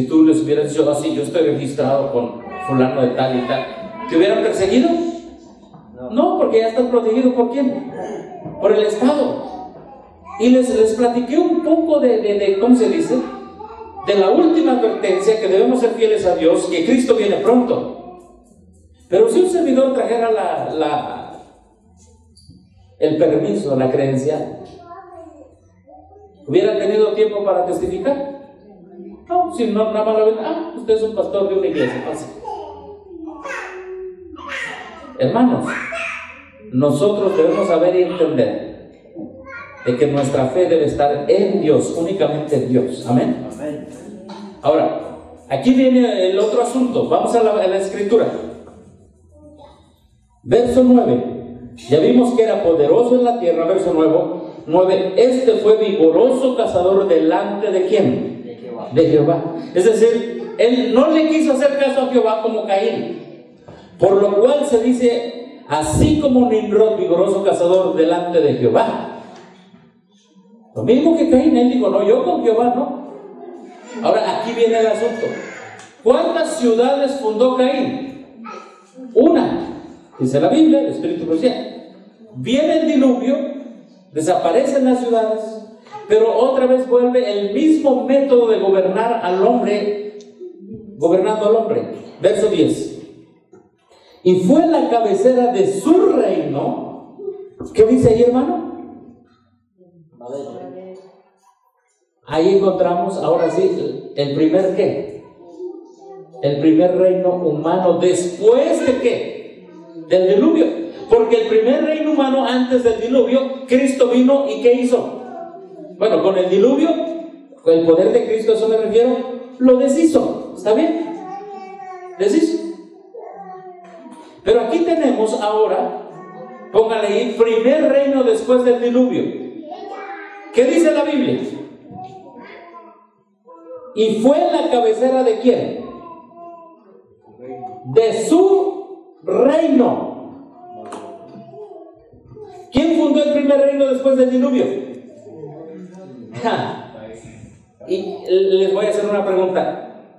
tú les hubieras dicho así, yo estoy registrado con fulano de tal y tal, ¿te hubieran perseguido? No, porque ya estás protegido. ¿Por quién? Por el Estado. Y les platiqué un poco de ¿cómo se dice? De la última advertencia, que debemos ser fieles a Dios, que Cristo viene pronto. Pero si un servidor trajera el permiso, la credencial, ¿hubiera tenido tiempo para testificar? No, si no, nada más lo ven, usted es un pastor de una iglesia. Así. Hermanos, nosotros debemos saber y entender de que nuestra fe debe estar en Dios, únicamente en Dios. Amén. Ahora, aquí viene el otro asunto. Vamos a la escritura. Verso 9. Ya vimos que era poderoso en la tierra. Verso 9. Este fue vigoroso cazador delante de ¿quién? De Jehová. Es decir, él no le quiso hacer caso a Jehová como Caín. Por lo cual se dice, así como Nimrod, vigoroso cazador delante de Jehová. Lo mismo que Caín, él dijo, no, yo con Jehová no. Ahora, aquí viene el asunto. ¿Cuántas ciudades fundó Caín? Una. Dice la Biblia, el Espíritu profecía. Viene el diluvio, desaparecen las ciudades, pero otra vez vuelve el mismo método de gobernar al hombre, gobernando al hombre. Verso 10. Y fue la cabecera de su reino. ¿Qué dice ahí, hermano? Ahí encontramos, ahora sí, el primer ¿qué? El primer reino humano después de ¿qué? Del diluvio. Porque el primer reino humano antes del diluvio, Cristo vino y ¿qué hizo? Bueno, con el diluvio, con el poder de Cristo, a eso me refiero, lo deshizo. ¿Está bien? Deshizo. Pero aquí tenemos ahora, póngale ahí, primer reino después del diluvio. ¿Qué dice la Biblia? Y fue la cabecera de ¿quién? De su reino. ¿Quién fundó el primer reino después del diluvio? Y les voy a hacer una pregunta.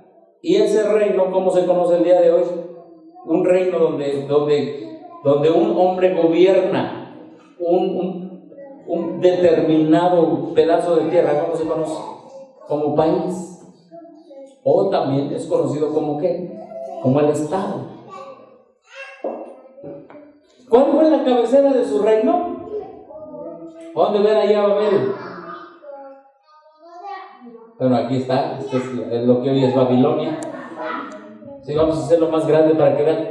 ¿Y ese reino cómo se conoce el día de hoy? Un reino donde un hombre gobierna un determinado pedazo de tierra. ¿Cómo se conoce? Como país. O también es conocido como ¿qué? Como el Estado. ¿Cuál fue la cabecera de su reino? ¿Dónde ven allá Babel? Bueno, aquí está. Esto es lo que hoy es Babilonia. Sí, vamos a hacerlo más grande para que vean.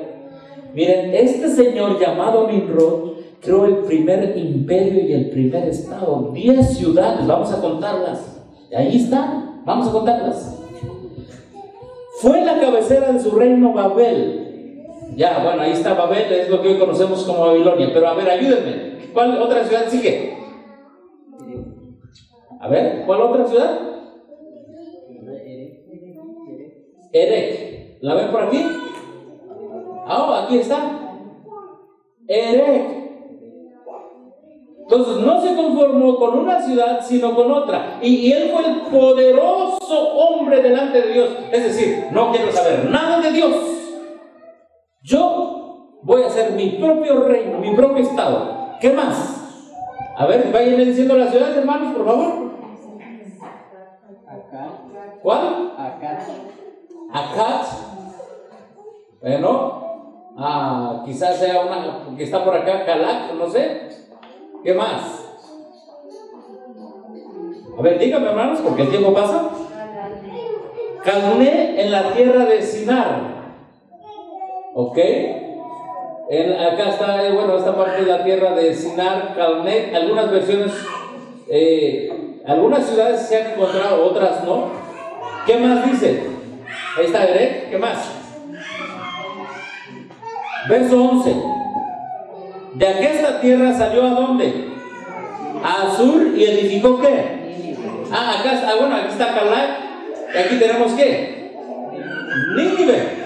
Miren, este señor llamado Nimrod creó el primer imperio y el primer estado. 10 ciudades, vamos a contarlas. Ahí están, vamos a contarlas. Fue la cabecera de su reino Babel. Ya, bueno, ahí está Babel, es lo que hoy conocemos como Babilonia. Pero a ver, ayúdenme. ¿Cuál otra ciudad sigue? A ver, ¿cuál otra ciudad? Erech. ¿La ven por aquí? Aquí está. Erech. Entonces no se conformó con una ciudad, sino con otra. Y él fue el poderoso hombre delante de Dios. Es decir, no quiero saber nada de Dios. Yo voy a hacer mi propio reino, mi propio estado. ¿Qué más? A ver, vayan diciendo las ciudades, hermanos, por favor. ¿Cuál? Acat. Bueno, quizás sea una que está por acá, Calac, no sé. ¿Qué más? A ver, díganme, hermanos, porque el tiempo pasa. Calné en la tierra de Sinar. ¿Ok? Acá está, bueno, esta parte de la tierra de Sinar, Calné. Algunas versiones Algunas ciudades se han encontrado, otras no. ¿Qué más dice? Ahí está, ¿verdad? ¿Qué más? Verso 11. De aquesta tierra salió ¿a dónde? A Asur, y edificó ¿qué? Acá está, bueno, aquí está Calac, y aquí tenemos ¿qué? Nínive.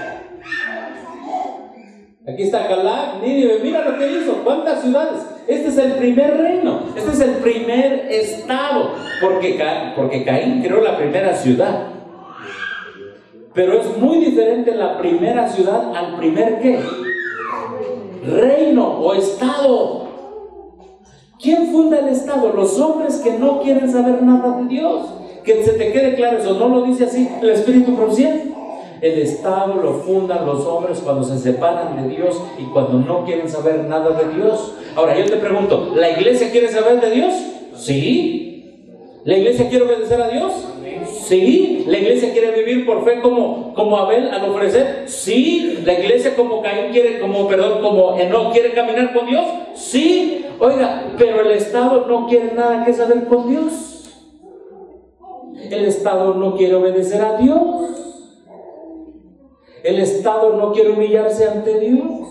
Aquí está Calac, Nínive, mira lo que hizo, ¿cuántas ciudades? Este es el primer reino, este es el primer estado, porque Caín creó la primera ciudad. Pero es muy diferente la primera ciudad al primer ¿qué? Reino o estado. ¿Quién funda el estado? Los hombres que no quieren saber nada de Dios. Que se te quede claro eso, no lo dice así el Espíritu Profético. El estado lo fundan los hombres cuando se separan de Dios y cuando no quieren saber nada de Dios. Ahora yo te pregunto, ¿la iglesia quiere saber de Dios? Sí. ¿La iglesia quiere obedecer a Dios? Sí. ¿La iglesia quiere vivir por fe como Abel al ofrecer? Sí. ¿La iglesia como Caín quiere, como Enoc quiere caminar con Dios? Sí. Oiga, pero el estado no quiere nada que saber con Dios. El estado no quiere obedecer a Dios. El estado no quiere humillarse ante Dios.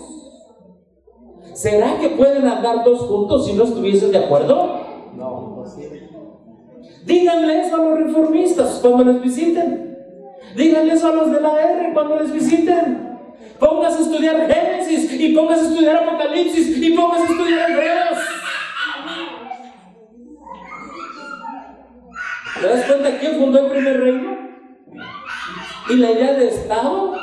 ¿Será que pueden andar dos juntos si no estuviesen de acuerdo? No, imposible. Díganle eso a los reformistas cuando les visiten. Díganle eso a los de la R cuando les visiten. Póngase a estudiar Génesis y póngase a estudiar Apocalipsis y póngase a estudiar Hebreos. ¿Te das cuenta quién fundó el primer reino? ¿Y la idea de estado?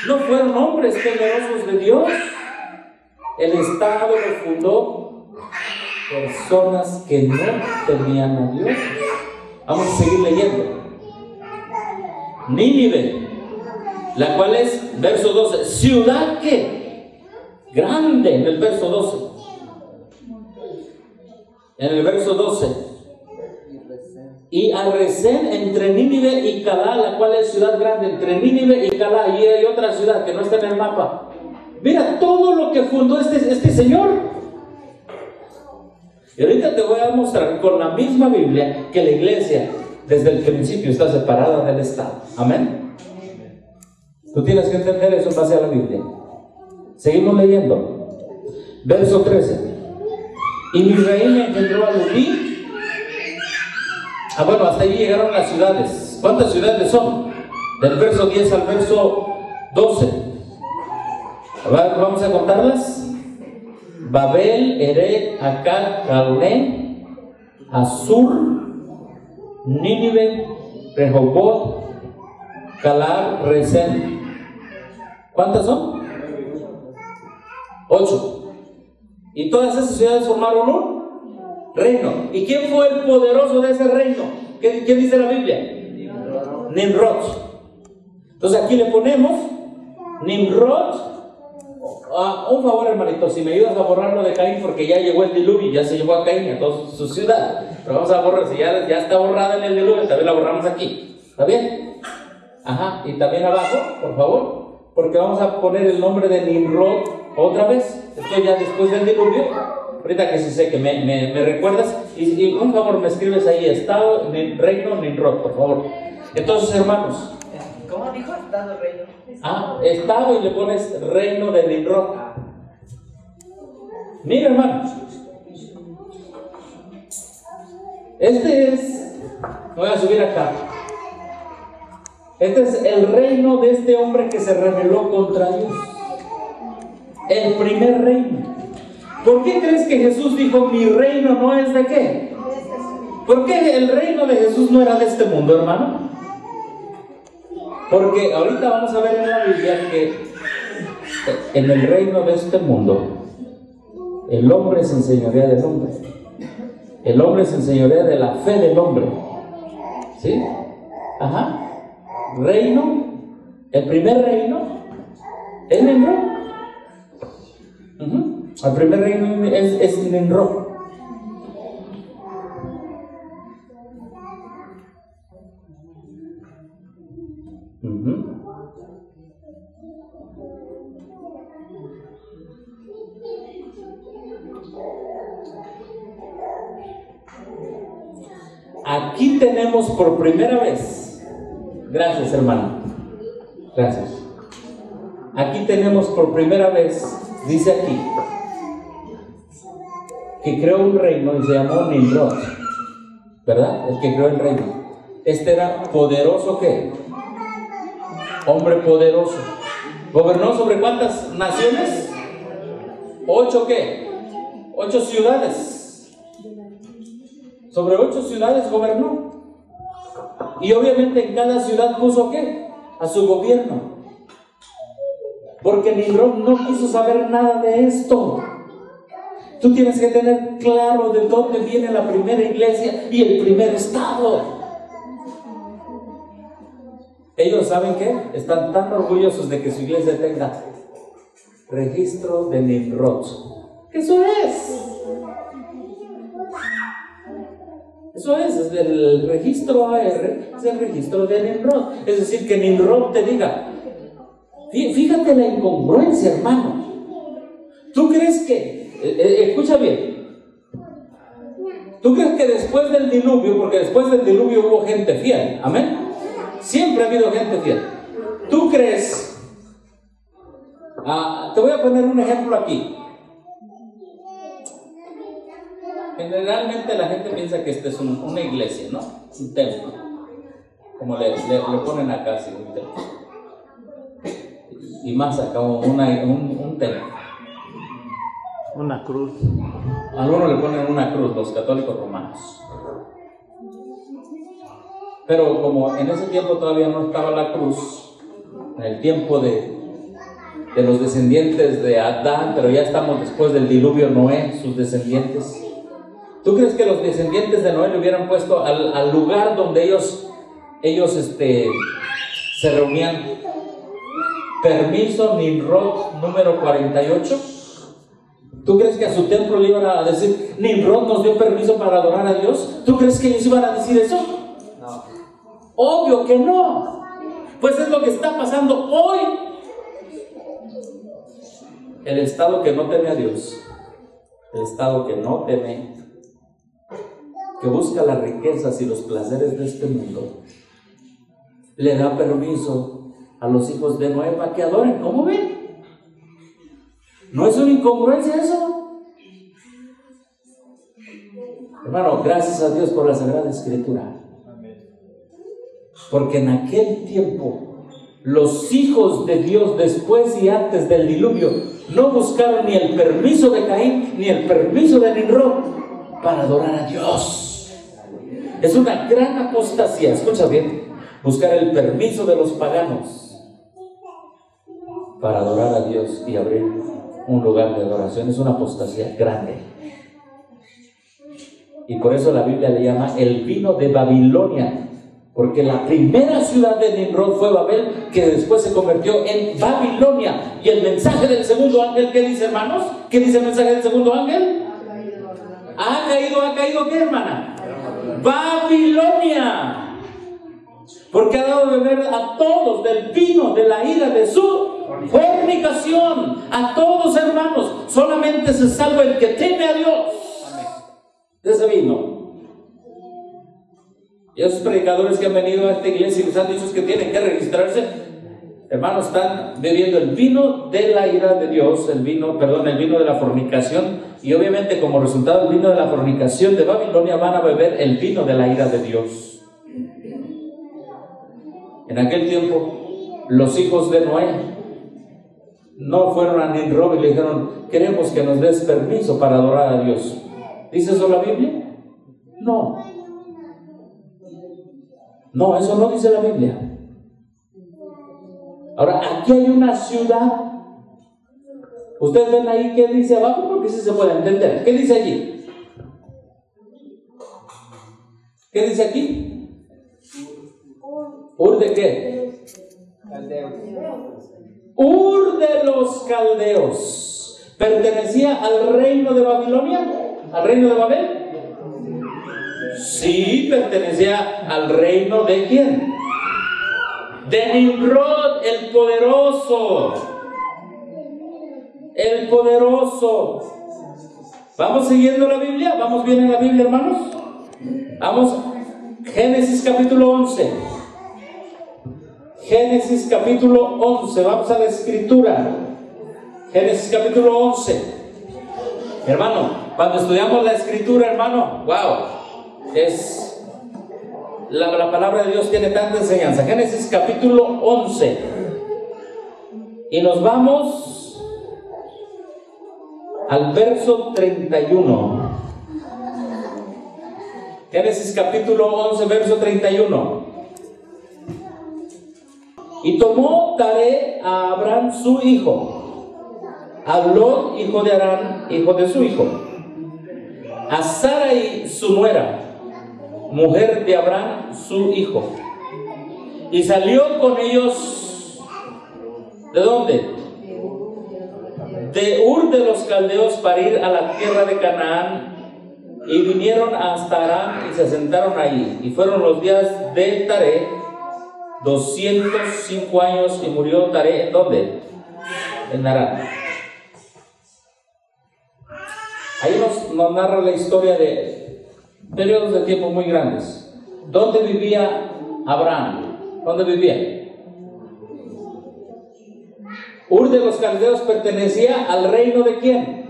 ¿No fueron hombres temerosos de Dios? El estado lo fundó personas que no temían a Dios. Vamos a seguir leyendo. Nínive, la cual es, verso 12, ciudad que grande, en el verso 12. En el verso 12. Y a Resén entre Nínive y Calá, la cual es ciudad grande, entre Nínive y Calá, y hay otra ciudad que no está en el mapa. Mira todo lo que fundó este señor. Y ahorita te voy a mostrar con la misma Biblia que la iglesia desde el principio está separada del Estado. Amén. Tú tienes que entender eso en base a la Biblia. Seguimos leyendo. Verso 13. Y mi reina engendró a Lubí. Bueno, hasta ahí llegaron las ciudades. ¿Cuántas ciudades son? Del verso 10 al verso 12. A ver, vamos a contarlas. Babel, Erech, Akkad, Calné, Asur, Nínive, Rehoboth, Calab, Resén. ¿Cuántas son? 8. Y todas esas ciudades formaron un reino. ¿Y quién fue el poderoso de ese reino? ¿Qué dice la Biblia? Nimrod. Entonces aquí le ponemos Nimrod. Un favor, hermanito, si me ayudas a borrarlo de Caín, porque ya llegó el diluvio, ya se llevó a Caín y a toda su ciudad. Pero vamos a borrar, si ya está borrada en el diluvio, también la borramos aquí. ¿Está bien? Ajá, y también abajo, por favor, porque vamos a poner el nombre de Nimrod otra vez. Esto ya después del diluvio. Ahorita que sí sé que me recuerdas, y un favor, me escribes ahí, Estado, Reino, Nimrod, por favor. Entonces, hermanos. ¿Cómo dijo Estado, Reino? Estado y le pones Reino de Nimrod. Mira, hermanos. Este es, voy a subir acá. Este es el reino de este hombre que se rebeló contra Dios. El primer reino. ¿Por qué crees que Jesús dijo, mi reino no es de qué? ¿Por qué el reino de Jesús no era de este mundo, hermano? Porque ahorita vamos a ver en la Biblia que en el reino de este mundo el hombre se enseñorea del hombre. El hombre se enseñorea de la fe del hombre. ¿Sí? Ajá. Reino, el primer reino es Nimrod. El primer reino es Nimrod. aquí tenemos por primera vez, gracias hermano, gracias. Aquí tenemos por primera vez, dice aquí, que creó un reino y se llamó Nimrod, ¿verdad? El que creó el reino. Este era poderoso, ¿qué? Hombre poderoso. ¿Gobernó sobre cuántas naciones? 8 ¿qué? 8 ciudades. Sobre 8 ciudades gobernó. Y obviamente en cada ciudad puso ¿qué? A su gobierno. Porque Nimrod no quiso saber nada de esto. Tú tienes que tener claro de dónde viene la primera iglesia y el primer estado. Ellos, ¿saben qué? Están tan orgullosos de que su iglesia tenga registro de Nimrod. Eso es el registro AR, es el registro de Nimrod. Es decir, que Nimrod te diga, fíjate la incongruencia, hermano. ¿Tú crees que, escucha bien, tú crees que después del diluvio, porque después del diluvio hubo gente fiel, amén? Siempre ha habido gente fiel. ¿Tú crees? Te voy a poner un ejemplo aquí. Generalmente la gente piensa que esta es una iglesia, ¿no? Un templo. Como le ponen acá, sí, un templo. Y más acá, un templo. Una cruz. Algunos le ponen una cruz, los católicos romanos. Pero como en ese tiempo todavía no estaba la cruz, en el tiempo de los descendientes de Adán, pero ya estamos después del diluvio, Noé, sus descendientes. ¿Tú crees que los descendientes de Noé le hubieran puesto al lugar donde ellos se reunían? Permiso Nimrod número 48. ¿Tú crees que a su templo le iban a decir, Nimrod nos dio permiso para adorar a Dios? ¿Tú crees que ellos iban a decir eso? No. Obvio que no. Pues es lo que está pasando hoy. El estado que no teme a Dios, el estado que no teme, que busca las riquezas y los placeres de este mundo, le da permiso a los hijos de Noé para que adoren. ¿Cómo ven? ¿No es una incongruencia eso? Hermano, gracias a Dios por la Sagrada Escritura. Porque en aquel tiempo los hijos de Dios, después y antes del diluvio, no buscaron ni el permiso de Caín ni el permiso de Nimrod para adorar a Dios. Es una gran apostasía, escucha bien, buscar el permiso de los paganos para adorar a Dios y abrir un lugar de adoración. Es una apostasía grande. Y por eso la Biblia le llama el vino de Babilonia. Porque la primera ciudad de Nimrod fue Babel, que después se convirtió en Babilonia. Y el mensaje del segundo ángel, ¿qué dice, hermanos? ¿Qué dice el mensaje del segundo ángel? ¿Ha caído qué, hermana? Babilonia. Porque ha dado de beber a todos del vino de la ira de su fornicación. A todos, hermanos. Solamente se salva el que teme a Dios de ese vino. Y esos predicadores que han venido a esta iglesia y les han dicho que tienen que registrarse, hermanos, están bebiendo el vino de la ira de Dios, el vino de la fornicación, y obviamente como resultado del vino de la fornicación de Babilonia van a beber el vino de la ira de Dios. En aquel tiempo, los hijos de Noé no fueron a Nimrod y le dijeron, queremos que nos des permiso para adorar a Dios. ¿Dice eso la Biblia? No. No, eso no dice la Biblia. Ahora, aquí hay una ciudad. Ustedes ven ahí qué dice abajo, porque sí se puede entender. ¿Qué dice allí? ¿Qué dice aquí? ¿Ur de qué? Caldeos. Ur de los caldeos. ¿Pertenecía al reino de Babilonia? ¿Al reino de Babel? Sí, pertenecía al reino de ¿quién? De Nimrod, el poderoso. El poderoso. ¿Vamos siguiendo la Biblia? ¿Vamos bien en la Biblia, hermanos? Vamos. Génesis capítulo 11. Génesis capítulo 11. Vamos a la escritura. Génesis capítulo 11. Hermano, cuando estudiamos la escritura, hermano, wow, es la palabra de Dios tiene tanta enseñanza. Génesis capítulo 11. Y nos vamos al verso 31. Génesis capítulo 11, verso 31. Y tomó Taré a Abraham su hijo, a Lot hijo de Harán, hijo de su hijo, a Sarai su nuera, mujer de Abraham su hijo, y salió con ellos, ¿de dónde? De Ur de los Caldeos, para ir a la tierra de Canaán, y vinieron hasta Harán y se asentaron ahí, y fueron los días de Taré 205 años, y murió Taré, ¿en dónde? En Harán. Ahí nos narra la historia de periodos de tiempo muy grandes. ¿Dónde vivía Abraham? ¿Dónde vivía? Ur de los Caldeos pertenecía al reino ¿de quién?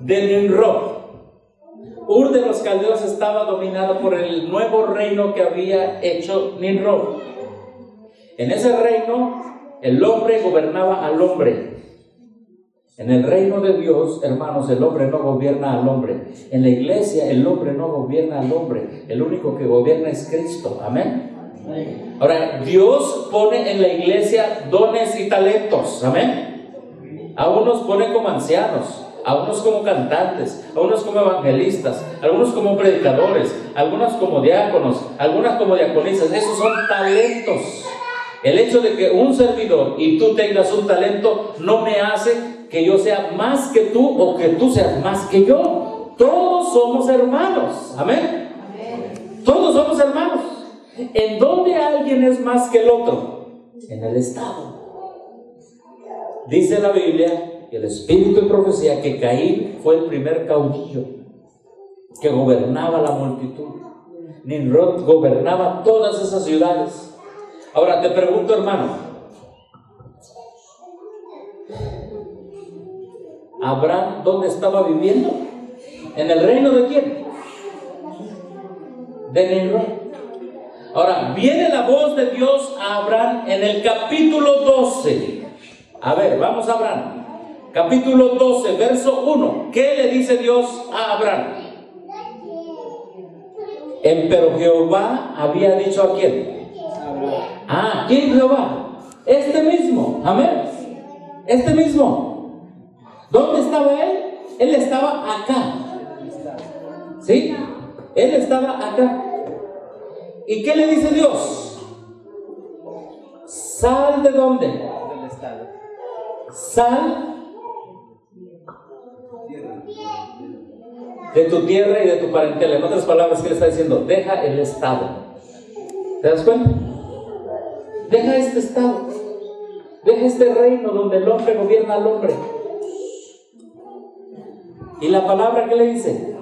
De Nimrod. Ur de los Caldeos estaba dominado por el nuevo reino que había hecho Nimrod. En ese reino el hombre gobernaba al hombre. En el reino de Dios, hermanos, el hombre no gobierna al hombre. En la iglesia el hombre no gobierna al hombre. El único que gobierna es Cristo. Amén. Ahora, Dios pone en la iglesia dones y talentos. Amén. A unos pone como ancianos, a unos como cantantes, a unos como evangelistas, a algunos como predicadores, algunas como diáconos, algunas como diaconisas. Esos son talentos. El hecho de que un servidor y tú tengas un talento no me hace que yo sea más que tú o que tú seas más que yo. Todos somos hermanos. Amén. Todos somos hermanos. ¿En dónde alguien es más que el otro? En el estado. Dice la Biblia, el espíritu de profecía, que Caín fue el primer caudillo que gobernaba la multitud. Nimrod gobernaba todas esas ciudades. Ahora te pregunto, hermano, ¿Abraham dónde estaba viviendo? ¿En el reino de quién? De Nimrod. Ahora, viene la voz de Dios a Abraham en el capítulo 12. A ver, vamos a Abraham. Capítulo 12, verso 1. ¿Qué le dice Dios a Abraham? Pero Jehová había dicho ¿a quién? ¿Quién Jehová? Este mismo. Amén. Este mismo. ¿Dónde estaba él? Él estaba acá. ¿Sí? Él estaba acá. ¿Y qué le dice Dios? Sal de dónde? Del estado. Sal de tu tierra y de tu parentela. En otras palabras, ¿qué le está diciendo? Deja el estado. ¿Te das cuenta? Deja este estado. Deja este reino donde el hombre gobierna al hombre. Y la palabra que le dice: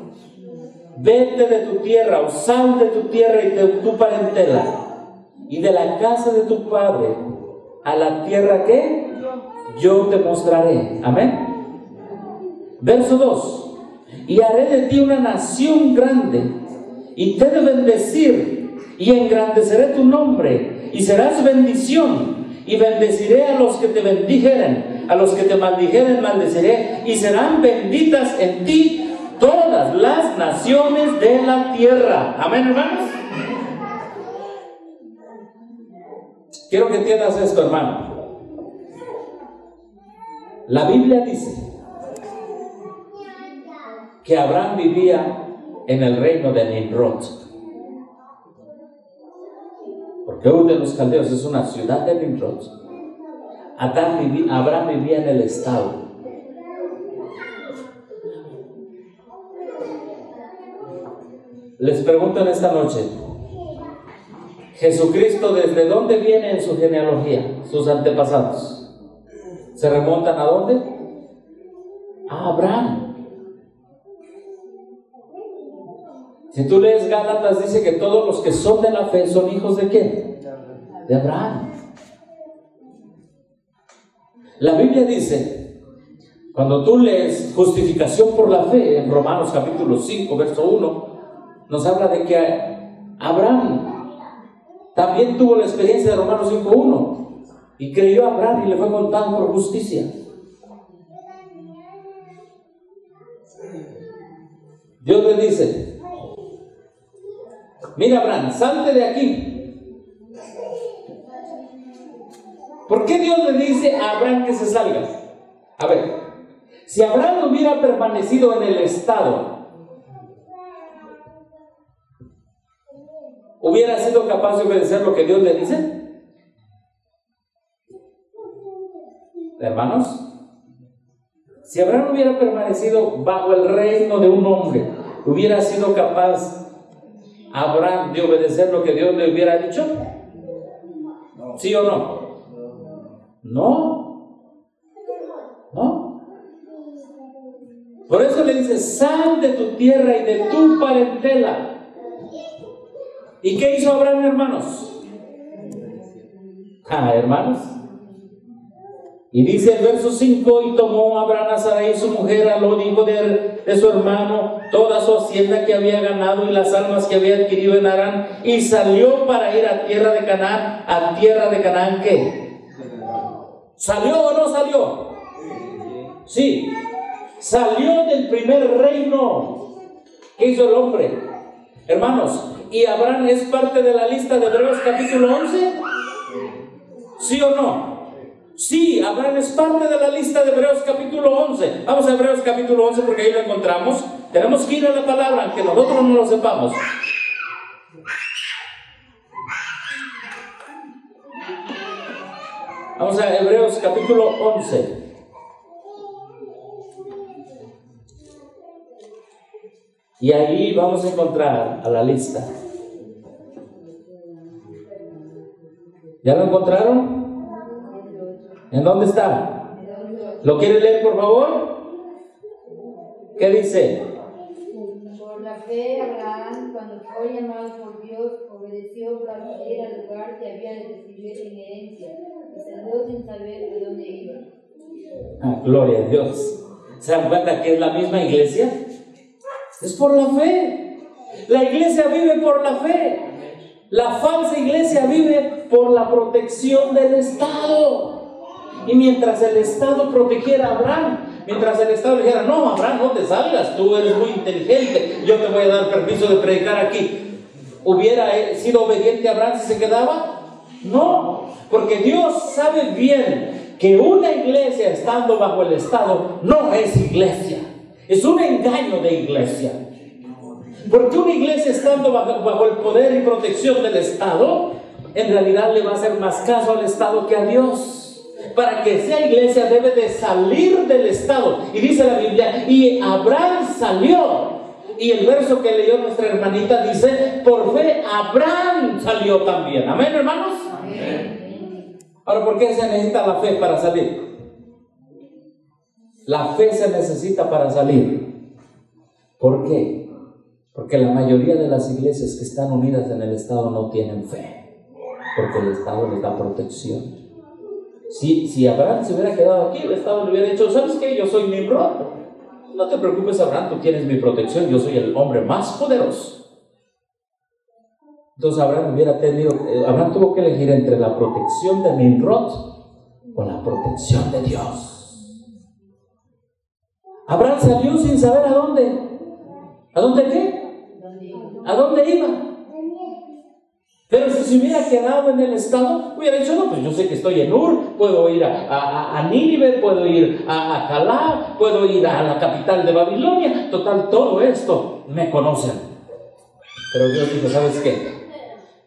vete de tu tierra, o sal de tu tierra y de tu parentela, y de la casa de tu padre a la tierra que yo te mostraré. Amén. Verso 2. Y haré de ti una nación grande, y te he de bendecir, y engrandeceré tu nombre, y serás bendición, y bendeciré a los que te bendijeren, a los que te maldijeren maldeciré, y serán benditas en ti todas las naciones de la tierra. Amén, hermanos. Quiero que entiendas esto, hermano. La Biblia dice que Abraham vivía en el reino de Nimrod, porque Ur de los Caldeos es una ciudad de Nimrod. Abraham vivía en el estado. Les pregunto en esta noche, Jesucristo, ¿desde dónde viene en su genealogía? Sus antepasados ¿se remontan a dónde? A Abraham. Si tú lees Gálatas, dice que todos los que son de la fe son hijos de ¿quién? De Abraham. La Biblia dice, cuando tú lees justificación por la fe en Romanos capítulo 5, verso 1, nos habla de que Abraham también tuvo la experiencia de Romanos 5:1 y creyó a Abraham y le fue contado por justicia. Dios le dice, mira Abraham, salte de aquí. ¿Por qué Dios le dice a Abraham que se salga? A ver, si Abraham hubiera permanecido en el estado, ¿hubiera sido capaz de obedecer lo que Dios le dice? Hermanos, si Abraham hubiera permanecido bajo el reino de un hombre, ¿hubiera sido capaz Abraham de obedecer lo que Dios le hubiera dicho? ¿Sí o no? No. No. Por eso le dice, sal de tu tierra y de tu parentela. ¿Y qué hizo Abraham, hermanos? Hermanos. Y dice el verso 5, y tomó Abraham a Sarai su mujer, a Lot, hijo de su hermano, toda su hacienda que había ganado y las almas que había adquirido en Harán, y salió para ir a tierra de Canaán. ¿A tierra de Canaán qué? ¿Salió o no salió? Sí. Salió del primer reino. ¿Qué hizo el hombre? Hermanos, ¿y Abraham es parte de la lista de Hebreos capítulo 11? ¿Sí o no? Sí, Abraham es parte de la lista de Hebreos capítulo 11. Vamos a Hebreos capítulo 11 porque ahí lo encontramos. Tenemos que ir a la palabra, aunque nosotros no lo sepamos. Vamos a Hebreos capítulo 11. Y ahí vamos a encontrar a la lista. ¿Ya lo encontraron? ¿En dónde está? ¿Lo quiere leer, por favor? ¿Qué dice? Por la fe, Abraham, cuando fue llamado por Dios, obedeció para ir al lugar que había de recibir en herencia, y salió sin saber de dónde iba. Gloria a Dios. ¿Se dan cuenta que es la misma iglesia? Es por la fe. La iglesia vive por la fe. La falsa iglesia vive por la protección del Estado. Y mientras el Estado protegiera a Abraham, mientras el Estado le dijera, no, Abraham, no te salgas, tú eres muy inteligente, yo te voy a dar permiso de predicar aquí, ¿hubiera sido obediente a Abraham si se quedaba? No, porque Dios sabe bien que una iglesia estando bajo el Estado no es iglesia, es un engaño de iglesia. Porque una iglesia estando bajo el poder y protección del Estado, en realidad le va a hacer más caso al Estado que a Dios. Para que sea iglesia debe de salir del Estado. Y dice la Biblia, y Abraham salió. Y el verso que leyó nuestra hermanita dice, por fe Abraham salió también. Amén, hermanos. Amén. Ahora, ¿por qué se necesita la fe para salir? La fe se necesita para salir. ¿Por qué? Porque la mayoría de las iglesias que están unidas en el Estado no tienen fe. Porque el Estado les da protección. Si Abraham se hubiera quedado aquí, el Estado le hubiera dicho, ¿sabes qué? Yo soy Nimrod. No te preocupes, Abraham, tú tienes mi protección, yo soy el hombre más poderoso. Entonces Abraham tuvo que elegir entre la protección de Nimrod o la protección de Dios. Abraham salió sin saber a dónde. ¿A dónde qué? ¿A dónde iba? Pero si se hubiera quedado en el Estado, hubiera dicho, no, pues yo sé que estoy en Ur, puedo ir a Nínive, puedo ir a Calá, puedo ir a la capital de Babilonia, total, todo esto me conocen. Pero Dios dijo, ¿sabes qué?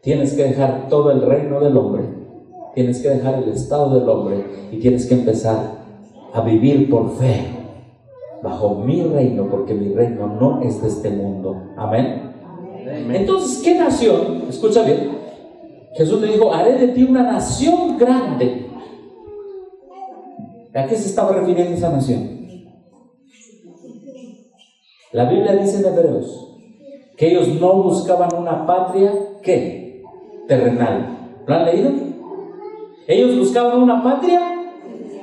Tienes que dejar todo el reino del hombre, tienes que dejar el Estado del hombre y tienes que empezar a vivir por fe, bajo mi reino, porque mi reino no es de este mundo. Amén. Entonces, ¿qué nación? Escucha bien. Jesús le dijo, haré de ti una nación grande. ¿A qué se estaba refiriendo esa nación? La Biblia dice en Hebreos que ellos no buscaban una patria, ¿qué? Terrenal. ¿Lo han leído? Ellos buscaban una patria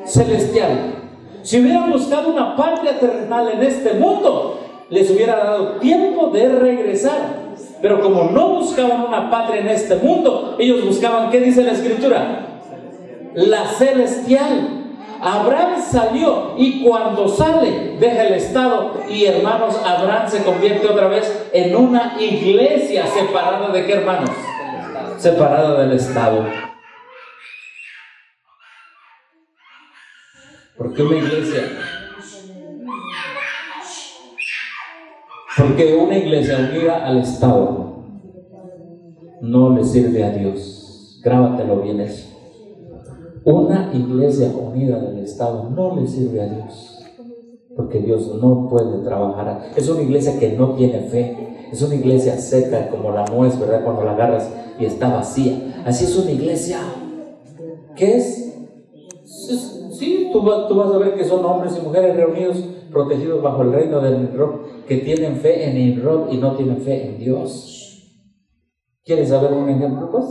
celestial. Si hubieran buscado una patria terrenal en este mundo, les hubiera dado tiempo de regresar. Pero como no buscaban una patria en este mundo, ellos buscaban, ¿qué dice la Escritura? La celestial. Abraham salió, y cuando sale deja el estado, y hermanos, Abraham se convierte otra vez en una iglesia separada de ¿qué, hermanos? Separada del estado. ¿Por qué una iglesia? Porque una iglesia unida al estado no le sirve a Dios. Grábatelo bien eso. Una iglesia unida al Estado no le sirve a Dios, porque Dios no puede trabajar. Es una iglesia que no tiene fe, es una iglesia seca como la nuez, ¿verdad? Cuando la agarras y está vacía. Así es una iglesia. ¿Qué es? Sí, tú vas a ver que son hombres y mujeres reunidos, protegidos bajo el reino de Nimrod, que tienen fe en Nimrod y no tienen fe en Dios. ¿Quieres saber un ejemplo, pues?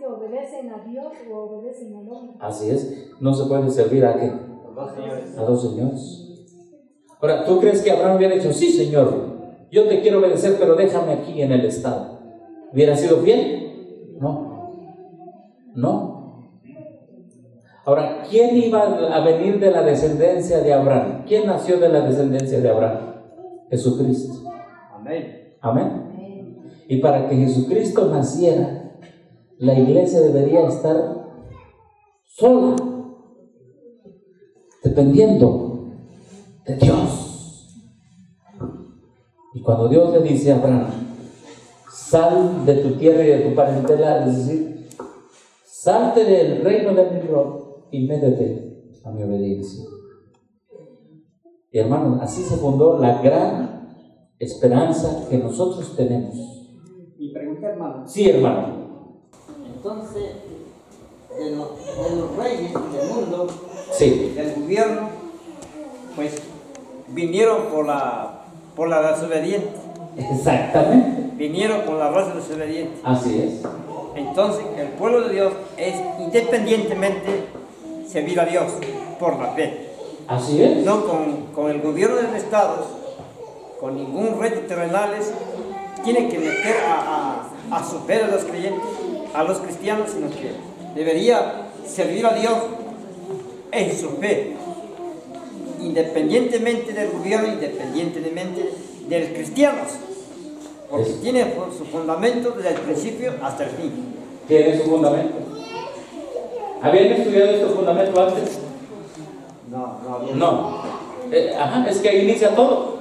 ¿Obedecen a Dios o obedecen al hombre? Así es, no se puede servir a ¿qué? A dos señores. Ahora, ¿tú crees que Abraham hubiera dicho, sí, Señor, yo te quiero obedecer, pero déjame aquí en el estado? ¿Hubiera sido fiel? No. Ahora, ¿quién iba a venir de la descendencia de Abraham? ¿Quién nació de la descendencia de Abraham? Jesucristo. Amén. Y para que Jesucristo naciera, la iglesia debería estar sola, dependiendo de Dios. Y cuando Dios le dice a Abraham, sal de tu tierra y de tu parentela, es decir, salte del reino de Nimrod y métete a mi obediencia. Y hermanos, así se fundó la gran esperanza que nosotros tenemos. Mi pregunta, hermano. Sí, hermano. Entonces, de los reyes del mundo, sí, del gobierno, pues vinieron por la desobediente. Exactamente. Vinieron por la raza desobediente. Así es. Entonces, el pueblo de Dios es independientemente servir a Dios por la fe. Así es. No con el gobierno del Estado, con ningún rey terrenales, tiene que meter a su fe a los creyentes, a los cristianos, sino que debería servir a Dios en su fe, independientemente del gobierno, independientemente de los cristianos, porque tiene su fundamento desde el principio hasta el fin. Tiene su fundamento. ¿Habían estudiado este fundamento antes? No. Es que ahí inicia todo.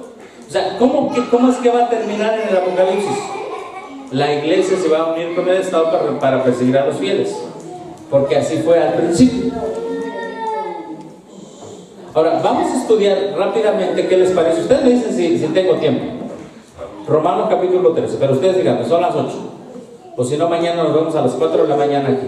O sea, ¿cómo es que va a terminar en el Apocalipsis? La iglesia se va a unir con el Estado para perseguir a los fieles, porque así fue al principio. Ahora, vamos a estudiar rápidamente qué les parece. Ustedes me dicen si tengo tiempo. Romanos capítulo 13, pero ustedes díganme, son las 8. O si no, mañana nos vemos a las 4 de la mañana aquí.